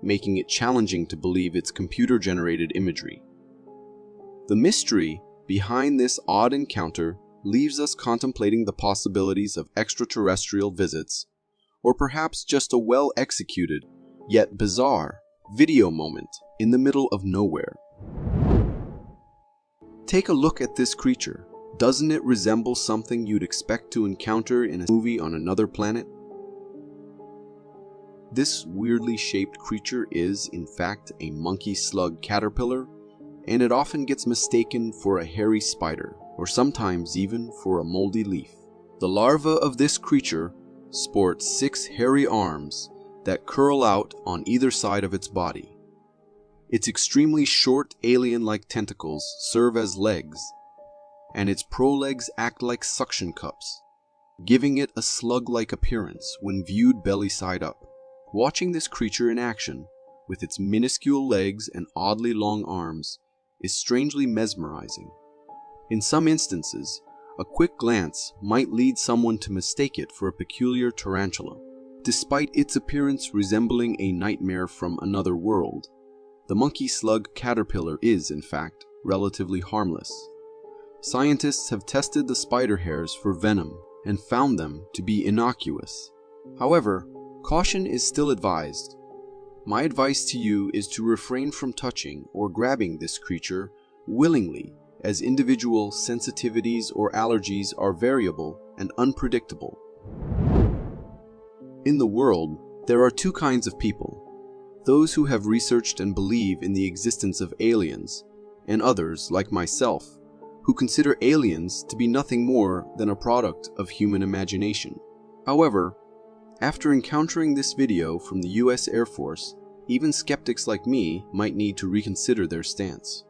making it challenging to believe it's computer-generated imagery. The mystery behind this odd encounter leaves us contemplating the possibilities of extraterrestrial visits, or perhaps just a well-executed, yet bizarre, video moment in the middle of nowhere. Take a look at this creature. Doesn't it resemble something you'd expect to encounter in a movie on another planet? This weirdly shaped creature is, in fact, a monkey slug caterpillar, and it often gets mistaken for a hairy spider, or sometimes even for a moldy leaf. The larva of this creature sports 6 hairy arms that curl out on either side of its body. Its extremely short alien-like tentacles serve as legs, and its prolegs act like suction cups, giving it a slug-like appearance when viewed belly side up. Watching this creature in action, with its minuscule legs and oddly long arms, is strangely mesmerizing. In some instances, a quick glance might lead someone to mistake it for a peculiar tarantula. Despite its appearance resembling a nightmare from another world, the monkey slug caterpillar is, in fact, relatively harmless. Scientists have tested the spider hairs for venom and found them to be innocuous. However, caution is still advised. My advice to you is to refrain from touching or grabbing this creature willingly, as individual sensitivities or allergies are variable and unpredictable. In the world, there are 2 kinds of people: those who have researched and believe in the existence of aliens, and others, like myself, who consider aliens to be nothing more than a product of human imagination. However, after encountering this video from the US Air Force, even skeptics like me might need to reconsider their stance.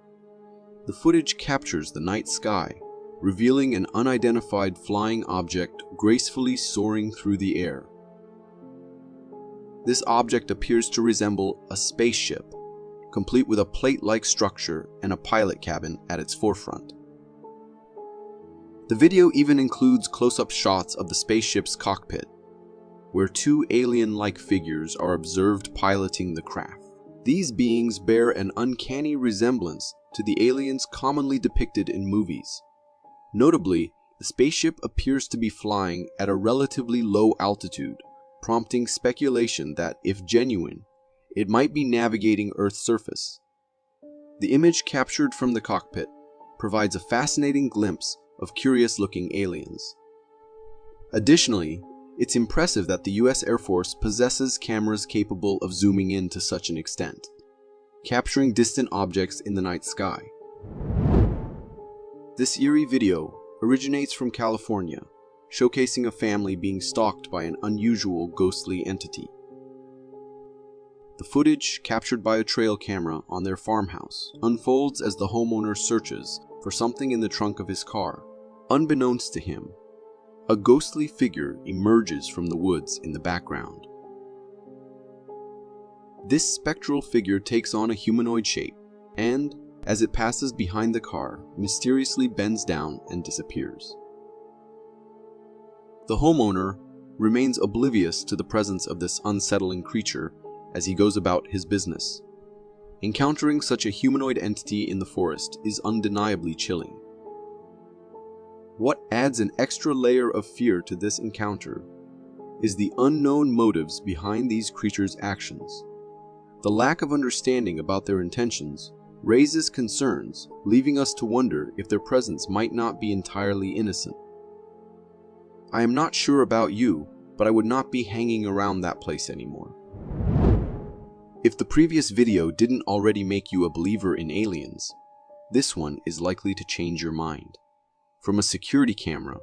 The footage captures the night sky, revealing an unidentified flying object gracefully soaring through the air. This object appears to resemble a spaceship, complete with a plate-like structure and a pilot cabin at its forefront. The video even includes close-up shots of the spaceship's cockpit, where two alien-like figures are observed piloting the craft. These beings bear an uncanny resemblance to the aliens commonly depicted in movies. Notably, the spaceship appears to be flying at a relatively low altitude, prompting speculation that, if genuine, it might be navigating Earth's surface. The image captured from the cockpit provides a fascinating glimpse of curious-looking aliens. Additionally, it's impressive that the US Air Force possesses cameras capable of zooming in to such an extent, capturing distant objects in the night sky. This eerie video originates from California, showcasing a family being stalked by an unusual ghostly entity. The footage, captured by a trail camera on their farmhouse, unfolds as the homeowner searches for something in the trunk of his car. Unbeknownst to him, a ghostly figure emerges from the woods in the background. This spectral figure takes on a humanoid shape and, as it passes behind the car, mysteriously bends down and disappears. The homeowner remains oblivious to the presence of this unsettling creature as he goes about his business. Encountering such a humanoid entity in the forest is undeniably chilling. What adds an extra layer of fear to this encounter is the unknown motives behind these creatures' actions. The lack of understanding about their intentions raises concerns, leaving us to wonder if their presence might not be entirely innocent. I am not sure about you, but I would not be hanging around that place anymore. If the previous video didn't already make you a believer in aliens, this one is likely to change your mind. From a security camera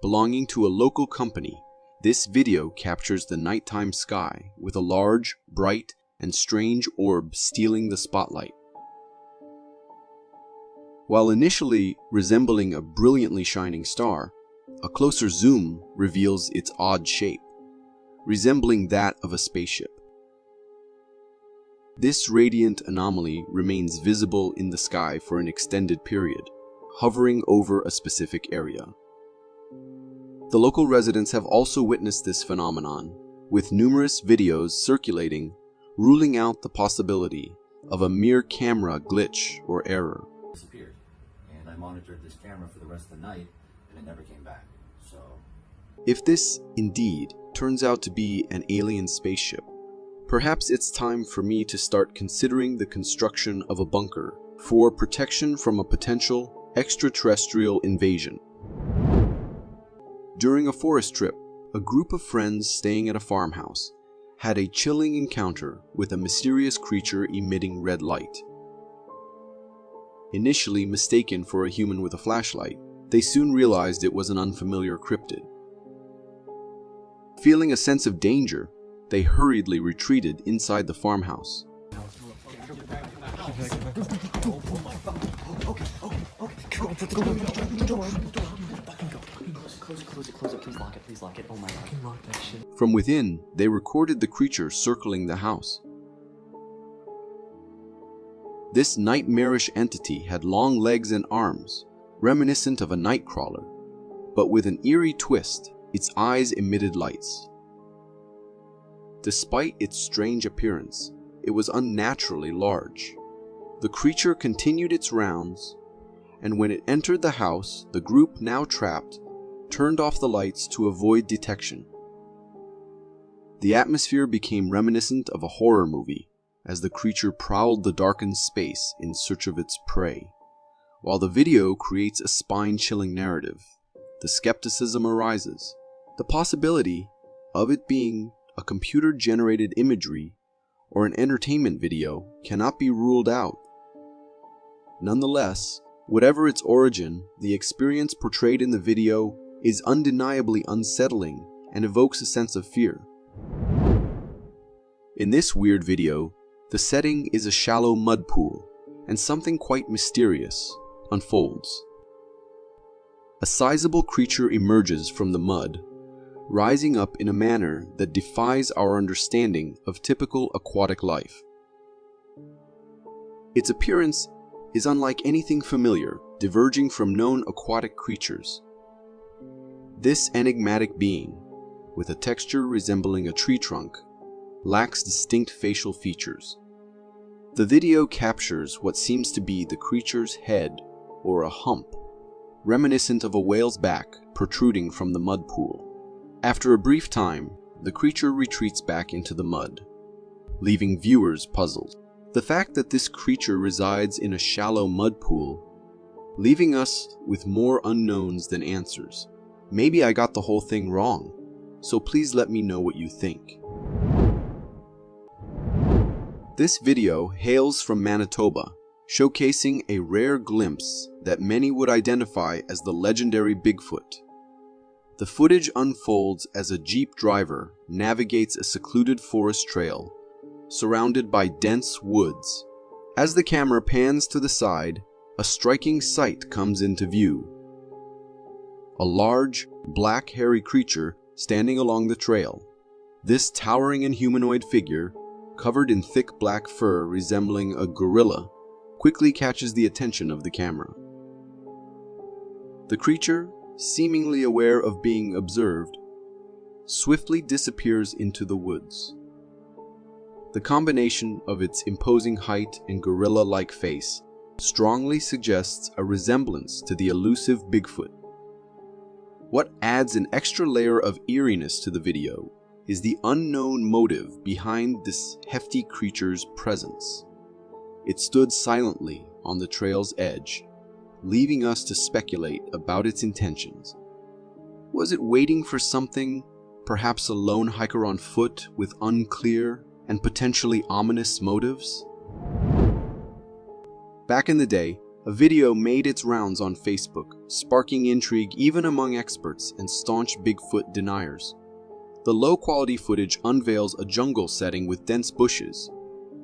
belonging to a local company, this video captures the nighttime sky with a large, bright, and strange orb stealing the spotlight. While initially resembling a brilliantly shining star, a closer zoom reveals its odd shape, resembling that of a spaceship. This radiant anomaly remains visible in the sky for an extended period, hovering over a specific area. The local residents have also witnessed this phenomenon, with numerous videos circulating, ruling out the possibility of a mere camera glitch or error. Disappeared, and I monitored this camera for the rest of the night, and it never came back. So, if this indeed turns out to be an alien spaceship, perhaps it's time for me to start considering the construction of a bunker for protection from a potential extraterrestrial invasion. During a forest trip, a group of friends staying at a farmhouse had a chilling encounter with a mysterious creature emitting red light. Initially mistaken for a human with a flashlight, they soon realized it was an unfamiliar cryptid. Feeling a sense of danger, they hurriedly retreated inside the farmhouse. From within, they recorded the creature circling the house. This nightmarish entity had long legs and arms, reminiscent of a nightcrawler, but with an eerie twist, its eyes emitted lights. Despite its strange appearance, it was unnaturally large. The creature continued its rounds, and when it entered the house, the group, now trapped, turned off the lights to avoid detection. The atmosphere became reminiscent of a horror movie as the creature prowled the darkened space in search of its prey. While the video creates a spine-chilling narrative, the skepticism arises. The possibility of it being a computer-generated imagery or an entertainment video cannot be ruled out. Nonetheless, whatever its origin, the experience portrayed in the video is undeniably unsettling and evokes a sense of fear. In this weird video, the setting is a shallow mud pool, and something quite mysterious unfolds. A sizable creature emerges from the mud, rising up in a manner that defies our understanding of typical aquatic life. Its appearance is unlike anything familiar, diverging from known aquatic creatures. This enigmatic being, with a texture resembling a tree trunk, lacks distinct facial features. The video captures what seems to be the creature's head or a hump, reminiscent of a whale's back protruding from the mud pool. After a brief time, the creature retreats back into the mud, leaving viewers puzzled. The fact that this creature resides in a shallow mud pool, leaving us with more unknowns than answers. Maybe I got the whole thing wrong, so please let me know what you think. This video hails from Manitoba, showcasing a rare glimpse that many would identify as the legendary Bigfoot. The footage unfolds as a Jeep driver navigates a secluded forest trail, surrounded by dense woods. As the camera pans to the side, a striking sight comes into view. A large, black hairy creature standing along the trail. This towering and humanoid figure, covered in thick black fur resembling a gorilla, quickly catches the attention of the camera. The creature, seemingly aware of being observed, swiftly disappears into the woods. The combination of its imposing height and gorilla-like face strongly suggests a resemblance to the elusive Bigfoot. What adds an extra layer of eeriness to the video is the unknown motive behind this hefty creature's presence. It stood silently on the trail's edge, leaving us to speculate about its intentions. Was it waiting for something, perhaps a lone hiker on foot with unclear and potentially ominous motives? Back in the day, a video made its rounds on Facebook, sparking intrigue even among experts and staunch Bigfoot deniers. The low-quality footage unveils a jungle setting with dense bushes,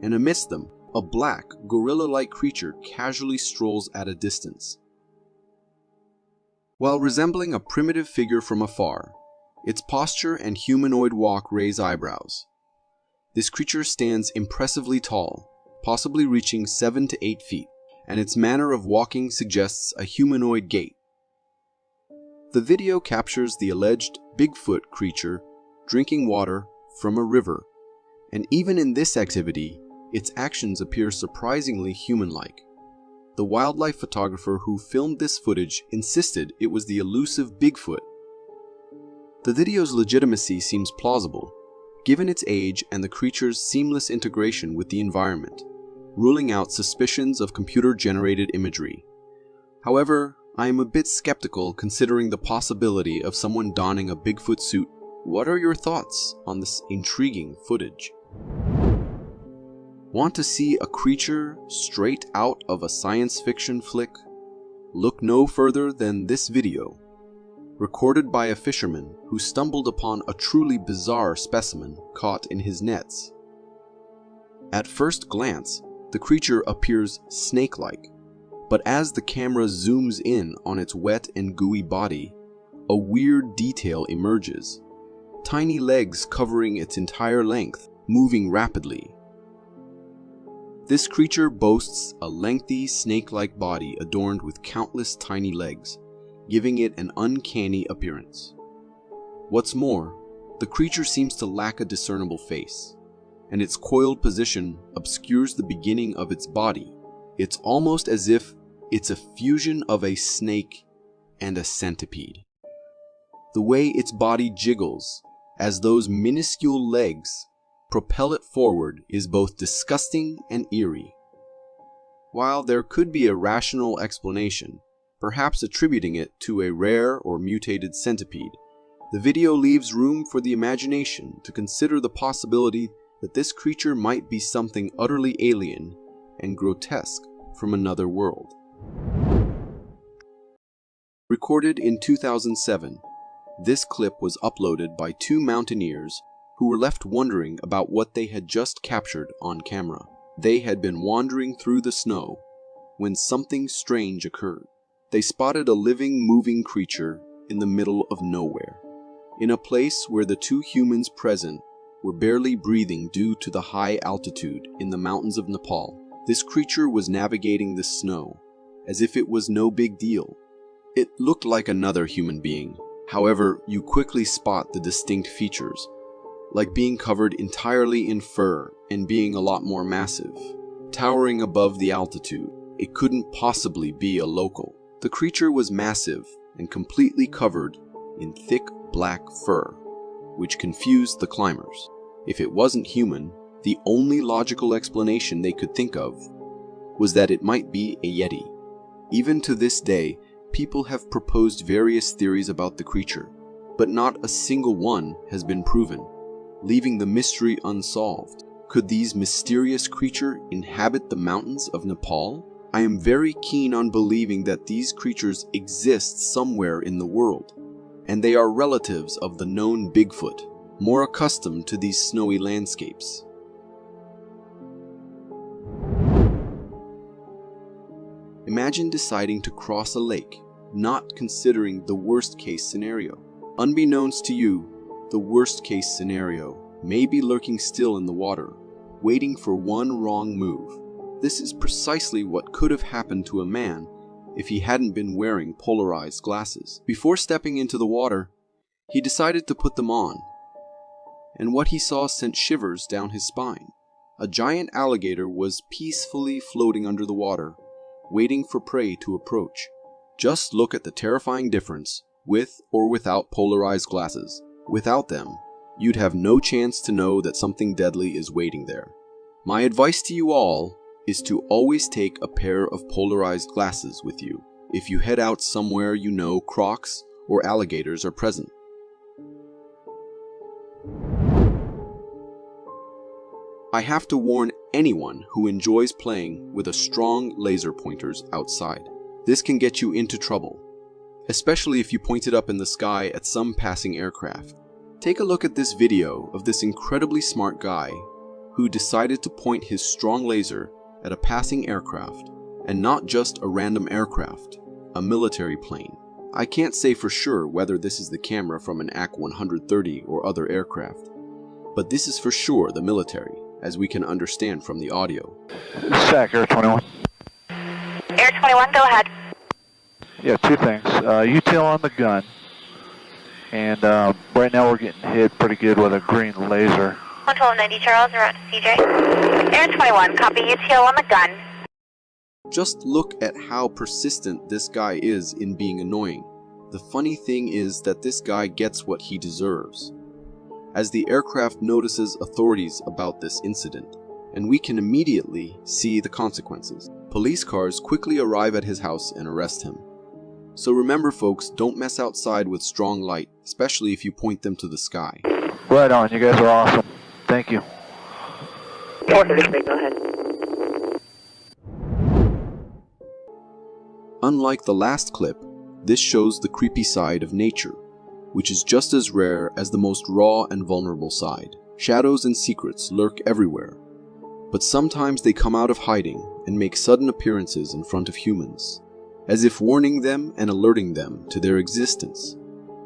and amidst them, a black, gorilla-like creature casually strolls at a distance. While resembling a primitive figure from afar, its posture and humanoid walk raise eyebrows. This creature stands impressively tall, possibly reaching 7 to 8 feet. And its manner of walking suggests a humanoid gait. The video captures the alleged Bigfoot creature drinking water from a river, and even in this activity, its actions appear surprisingly human-like. The wildlife photographer who filmed this footage insisted it was the elusive Bigfoot. The video's legitimacy seems plausible, given its age and the creature's seamless integration with the environment, ruling out suspicions of computer-generated imagery. However, I am a bit skeptical considering the possibility of someone donning a Bigfoot suit. What are your thoughts on this intriguing footage? Want to see a creature straight out of a science fiction flick? Look no further than this video, recorded by a fisherman who stumbled upon a truly bizarre specimen caught in his nets. At first glance, the creature appears snake-like, but as the camera zooms in on its wet and gooey body, a weird detail emerges. Tiny legs covering its entire length, moving rapidly. This creature boasts a lengthy, snake-like body adorned with countless tiny legs, giving it an uncanny appearance. What's more, the creature seems to lack a discernible face, and its coiled position obscures the beginning of its body. It's almost as if it's a fusion of a snake and a centipede. The way its body jiggles as those minuscule legs propel it forward is both disgusting and eerie. While there could be a rational explanation, perhaps attributing it to a rare or mutated centipede, the video leaves room for the imagination to consider the possibility that this creature might be something utterly alien and grotesque from another world. Recorded in 2007, this clip was uploaded by two mountaineers who were left wondering about what they had just captured on camera. They had been wandering through the snow when something strange occurred. They spotted a living, moving creature in the middle of nowhere, in a place where the two humans present were barely breathing due to the high altitude in the mountains of Nepal. This creature was navigating the snow as if it was no big deal. It looked like another human being. However, you quickly spot the distinct features, like being covered entirely in fur and being a lot more massive. Towering above the altitude, it couldn't possibly be a local. The creature was massive and completely covered in thick black fur, which confused the climbers. If it wasn't human, the only logical explanation they could think of was that it might be a Yeti. Even to this day, people have proposed various theories about the creature, but not a single one has been proven, leaving the mystery unsolved. Could these mysterious creatures inhabit the mountains of Nepal? I am very keen on believing that these creatures exist somewhere in the world, and they are relatives of the known Bigfoot, more accustomed to these snowy landscapes. Imagine deciding to cross a lake, not considering the worst-case scenario. Unbeknownst to you, the worst-case scenario may be lurking still in the water, waiting for one wrong move. This is precisely what could have happened to a man if he hadn't been wearing polarized glasses. Before stepping into the water, he decided to put them on, and what he saw sent shivers down his spine. A giant alligator was peacefully floating under the water, waiting for prey to approach. Just look at the terrifying difference with or without polarized glasses. Without them, you'd have no chance to know that something deadly is waiting there. My advice to you all is to always take a pair of polarized glasses with you if you head out somewhere you know crocs or alligators are present. I have to warn anyone who enjoys playing with a strong laser pointers outside. This can get you into trouble, especially if you point it up in the sky at some passing aircraft. Take a look at this video of this incredibly smart guy who decided to point his strong laser at a passing aircraft, and not just a random aircraft, a military plane. I can't say for sure whether this is the camera from an AC-130 or other aircraft, but this is for sure the military, as we can understand from the audio. SAC, Air 21. Air 21, go ahead. Yeah, two things. UTL on the gun, and right now we're getting hit pretty good with a green laser. 11290 Charles, around CJ. Air 21, copy UTL on the gun. Just look at how persistent this guy is in being annoying. The funny thing is that this guy gets what he deserves, as the aircraft notices authorities about this incident, and we can immediately see the consequences. Police cars quickly arrive at his house and arrest him. So remember folks, don't mess outside with strong light, especially if you point them to the sky. Right on, you guys are awesome. Thank you. Go ahead. Unlike the last clip, this shows the creepy side of nature, which is just as rare as the most raw and vulnerable side. Shadows and secrets lurk everywhere, but sometimes they come out of hiding and make sudden appearances in front of humans, as if warning them and alerting them to their existence.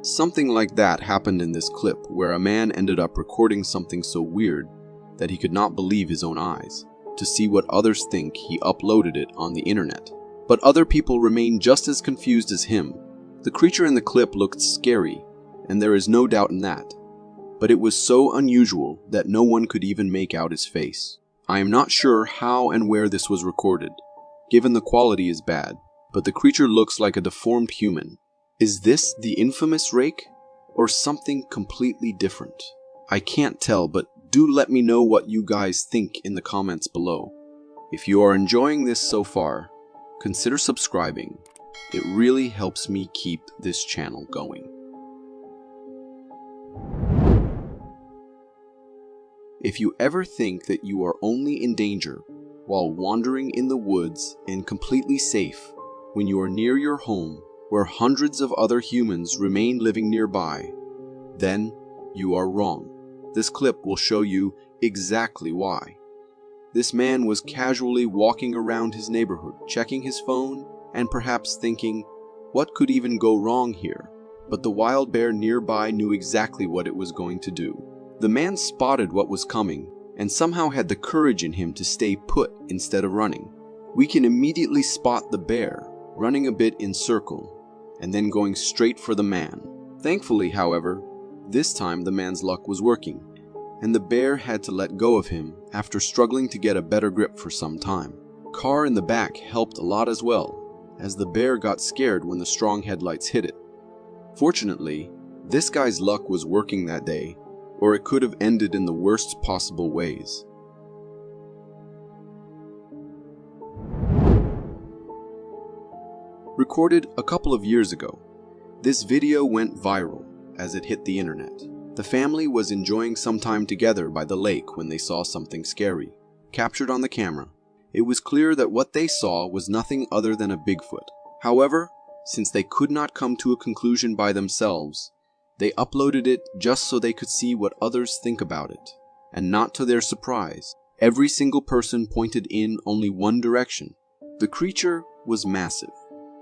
Something like that happened in this clip, where a man ended up recording something so weird that he could not believe his own eyes. To see what others think, he uploaded it on the internet. But other people remain just as confused as him. The creature in the clip looked scary, and there is no doubt in that. But it was so unusual that no one could even make out his face. I am not sure how and where this was recorded, given the quality is bad, but the creature looks like a deformed human. Is this the infamous rake, or something completely different? I can't tell, but do let me know what you guys think in the comments below. If you are enjoying this so far, consider subscribing. It really helps me keep this channel going. If you ever think that you are only in danger while wandering in the woods and completely safe when you are near your home where hundreds of other humans remain living nearby, then you are wrong. This clip will show you exactly why. This man was casually walking around his neighborhood, checking his phone and perhaps thinking, what could even go wrong here? But the wild bear nearby knew exactly what it was going to do. The man spotted what was coming and somehow had the courage in him to stay put instead of running. We can immediately spot the bear running a bit in circle and then going straight for the man. Thankfully, however, this time the man's luck was working, and the bear had to let go of him after struggling to get a better grip for some time. Car in the back helped a lot as well, as the bear got scared when the strong headlights hit it. Fortunately, this guy's luck was working that day, or it could have ended in the worst possible ways. Recorded a couple of years ago, this video went viral as it hit the internet. The family was enjoying some time together by the lake when they saw something scary. Captured on the camera, it was clear that what they saw was nothing other than a Bigfoot. However, since they could not come to a conclusion by themselves, they uploaded it just so they could see what others think about it. And not to their surprise, every single person pointed in only one direction. The creature was massive.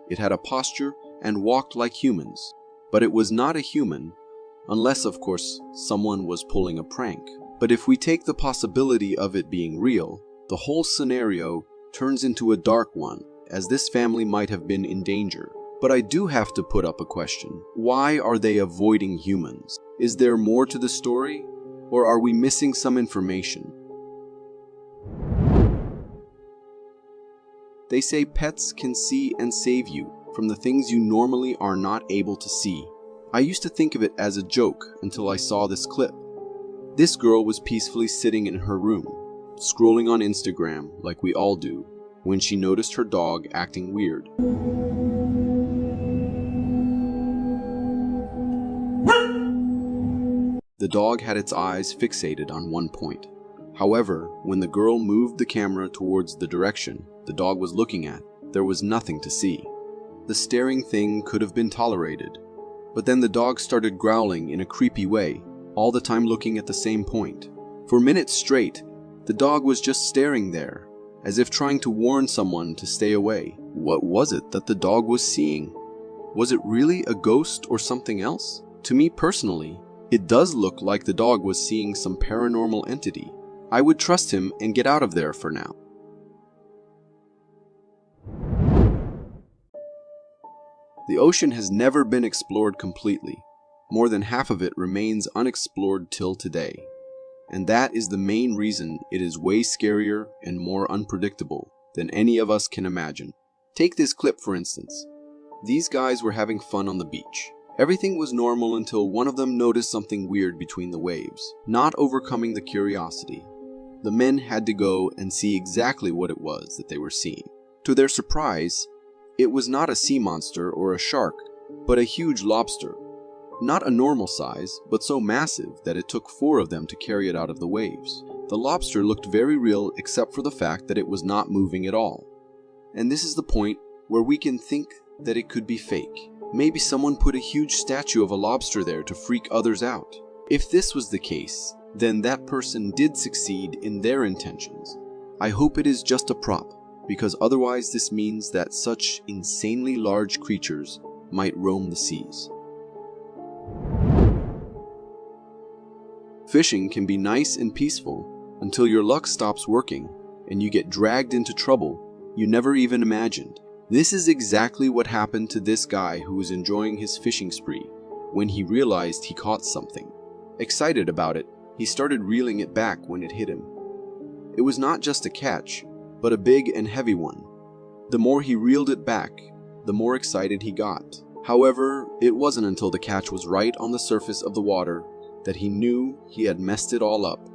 It had a posture and walked like humans, but it was not a human, unless of course someone was pulling a prank. But if we take the possibility of it being real, the whole scenario turns into a dark one, as this family might have been in danger. But I do have to put up a question. Why are they avoiding humans? Is there more to the story, or are we missing some information? They say pets can see and save you from the things you normally are not able to see. I used to think of it as a joke until I saw this clip. This girl was peacefully sitting in her room, scrolling on Instagram like we all do, when she noticed her dog acting weird. The dog had its eyes fixated on one point. However, when the girl moved the camera towards the direction the dog was looking at, there was nothing to see. The staring thing could have been tolerated, but then the dog started growling in a creepy way, all the time looking at the same point. For minutes straight, the dog was just staring there, as if trying to warn someone to stay away. What was it that the dog was seeing? Was it really a ghost or something else? To me personally, it does look like the dog was seeing some paranormal entity. I would trust him and get out of there for now. The ocean has never been explored completely. More than half of it remains unexplored till today. And that is the main reason it is way scarier and more unpredictable than any of us can imagine. Take this clip for instance. These guys were having fun on the beach. Everything was normal until one of them noticed something weird between the waves. Not overcoming the curiosity, the men had to go and see exactly what it was that they were seeing. To their surprise, it was not a sea monster or a shark, but a huge lobster. Not a normal size, but so massive that it took 4 of them to carry it out of the waves. The lobster looked very real except for the fact that it was not moving at all. And this is the point where we can think that it could be fake. Maybe someone put a huge statue of a lobster there to freak others out. If this was the case, then that person did succeed in their intentions. I hope it is just a prop, because otherwise this means that such insanely large creatures might roam the seas. Fishing can be nice and peaceful until your luck stops working and you get dragged into trouble you never even imagined. This is exactly what happened to this guy who was enjoying his fishing spree when he realized he caught something. Excited about it, he started reeling it back when it hit him. It was not just a catch, but a big and heavy one. The more he reeled it back, the more excited he got. However, it wasn't until the catch was right on the surface of the water that he knew he had messed it all up.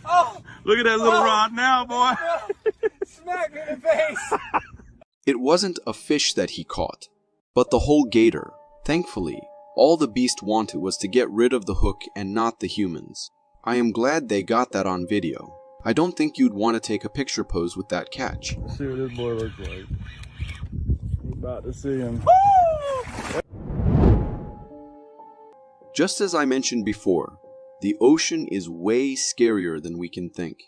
Oh! Look at that little rod now, boy! Smack me in the face! It wasn't a fish that he caught, but the whole gator. Thankfully, all the beast wanted was to get rid of the hook and not the humans. I am glad they got that on video. I don't think you'd want to take a picture pose with that catch. Let's see what this boy looks like. We're about to see him. Just as I mentioned before, the ocean is way scarier than we can think.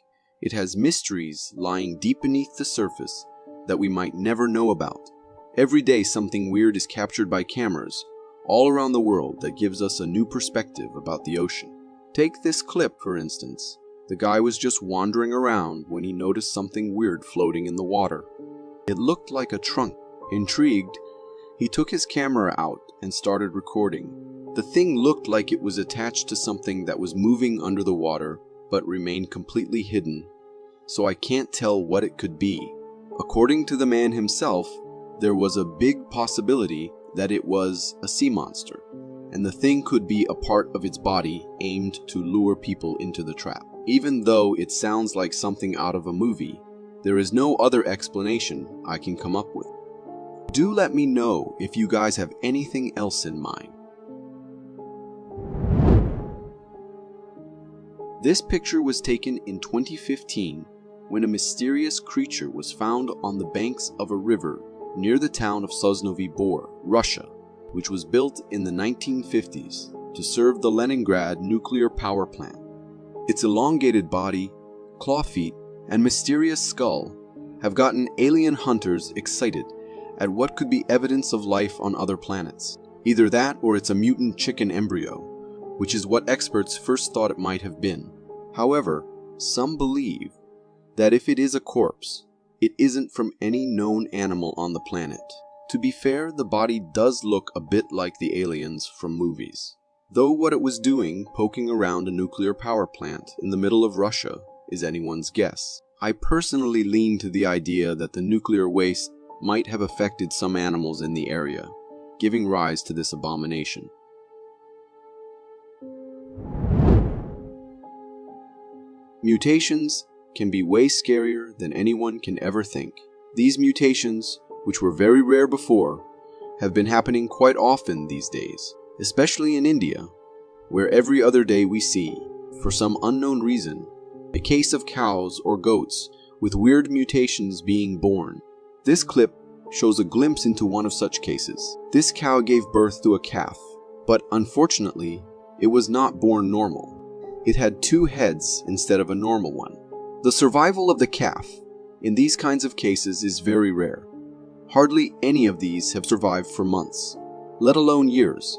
It has mysteries lying deep beneath the surface that we might never know about. Every day something weird is captured by cameras all around the world that gives us a new perspective about the ocean. Take this clip for instance. The guy was just wandering around when he noticed something weird floating in the water. It looked like a trunk. Intrigued, He took his camera out and started recording. The thing looked like it was attached to something that was moving under the water, but remained completely hidden, so I can't tell what it could be. According to the man himself, there was a big possibility that it was a sea monster, and the thing could be a part of its body aimed to lure people into the trap. Even though it sounds like something out of a movie, there is no other explanation I can come up with. Do let me know if you guys have anything else in mind. This picture was taken in 2015 when a mysterious creature was found on the banks of a river near the town of Sosnovyy Bor, Russia, which was built in the 1950s to serve the Leningrad nuclear power plant. Its elongated body, claw feet, and mysterious skull have gotten alien hunters excited at what could be evidence of life on other planets. Either that or it's a mutant chicken embryo, which is what experts first thought it might have been. However, some believe that if it is a corpse, it isn't from any known animal on the planet. To be fair, the body does look a bit like the aliens from movies. Though what it was doing, poking around a nuclear power plant in the middle of Russia, is anyone's guess. I personally lean to the idea that the nuclear waste might have affected some animals in the area, giving rise to this abomination. Mutations can be way scarier than anyone can ever think. These mutations, which were very rare before, have been happening quite often these days, especially in India, where every other day we see, for some unknown reason, a case of cows or goats with weird mutations being born. This clip shows a glimpse into one of such cases. This cow gave birth to a calf, but unfortunately, it was not born normal. It had 2 heads instead of a normal one. The survival of the calf in these kinds of cases is very rare. Hardly any of these have survived for months, let alone years.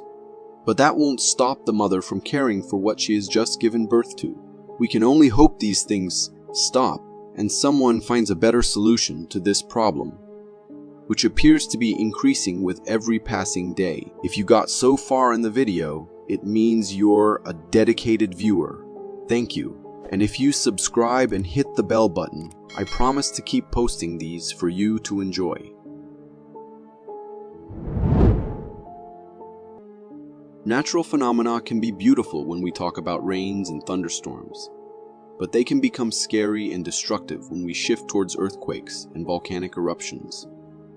But that won't stop the mother from caring for what she has just given birth to. We can only hope these things stop and someone finds a better solution to this problem, which appears to be increasing with every passing day. If you got so far in the video, it means you're a dedicated viewer. Thank you. And if you subscribe and hit the bell button, I promise to keep posting these for you to enjoy. Natural phenomena can be beautiful when we talk about rains and thunderstorms, but they can become scary and destructive when we shift towards earthquakes and volcanic eruptions.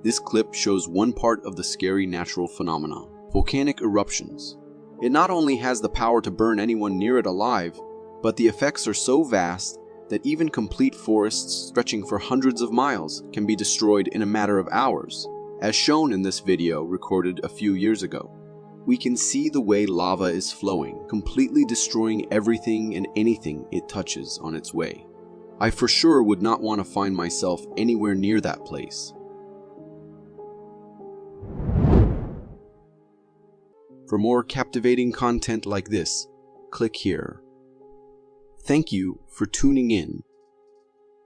This clip shows one part of the scary natural phenomena, volcanic eruptions. It not only has the power to burn anyone near it alive, but the effects are so vast that even complete forests stretching for hundreds of miles can be destroyed in a matter of hours, as shown in this video recorded a few years ago. We can see the way lava is flowing, completely destroying everything and anything it touches on its way. I for sure would not want to find myself anywhere near that place. For more captivating content like this, click here. Thank you for tuning in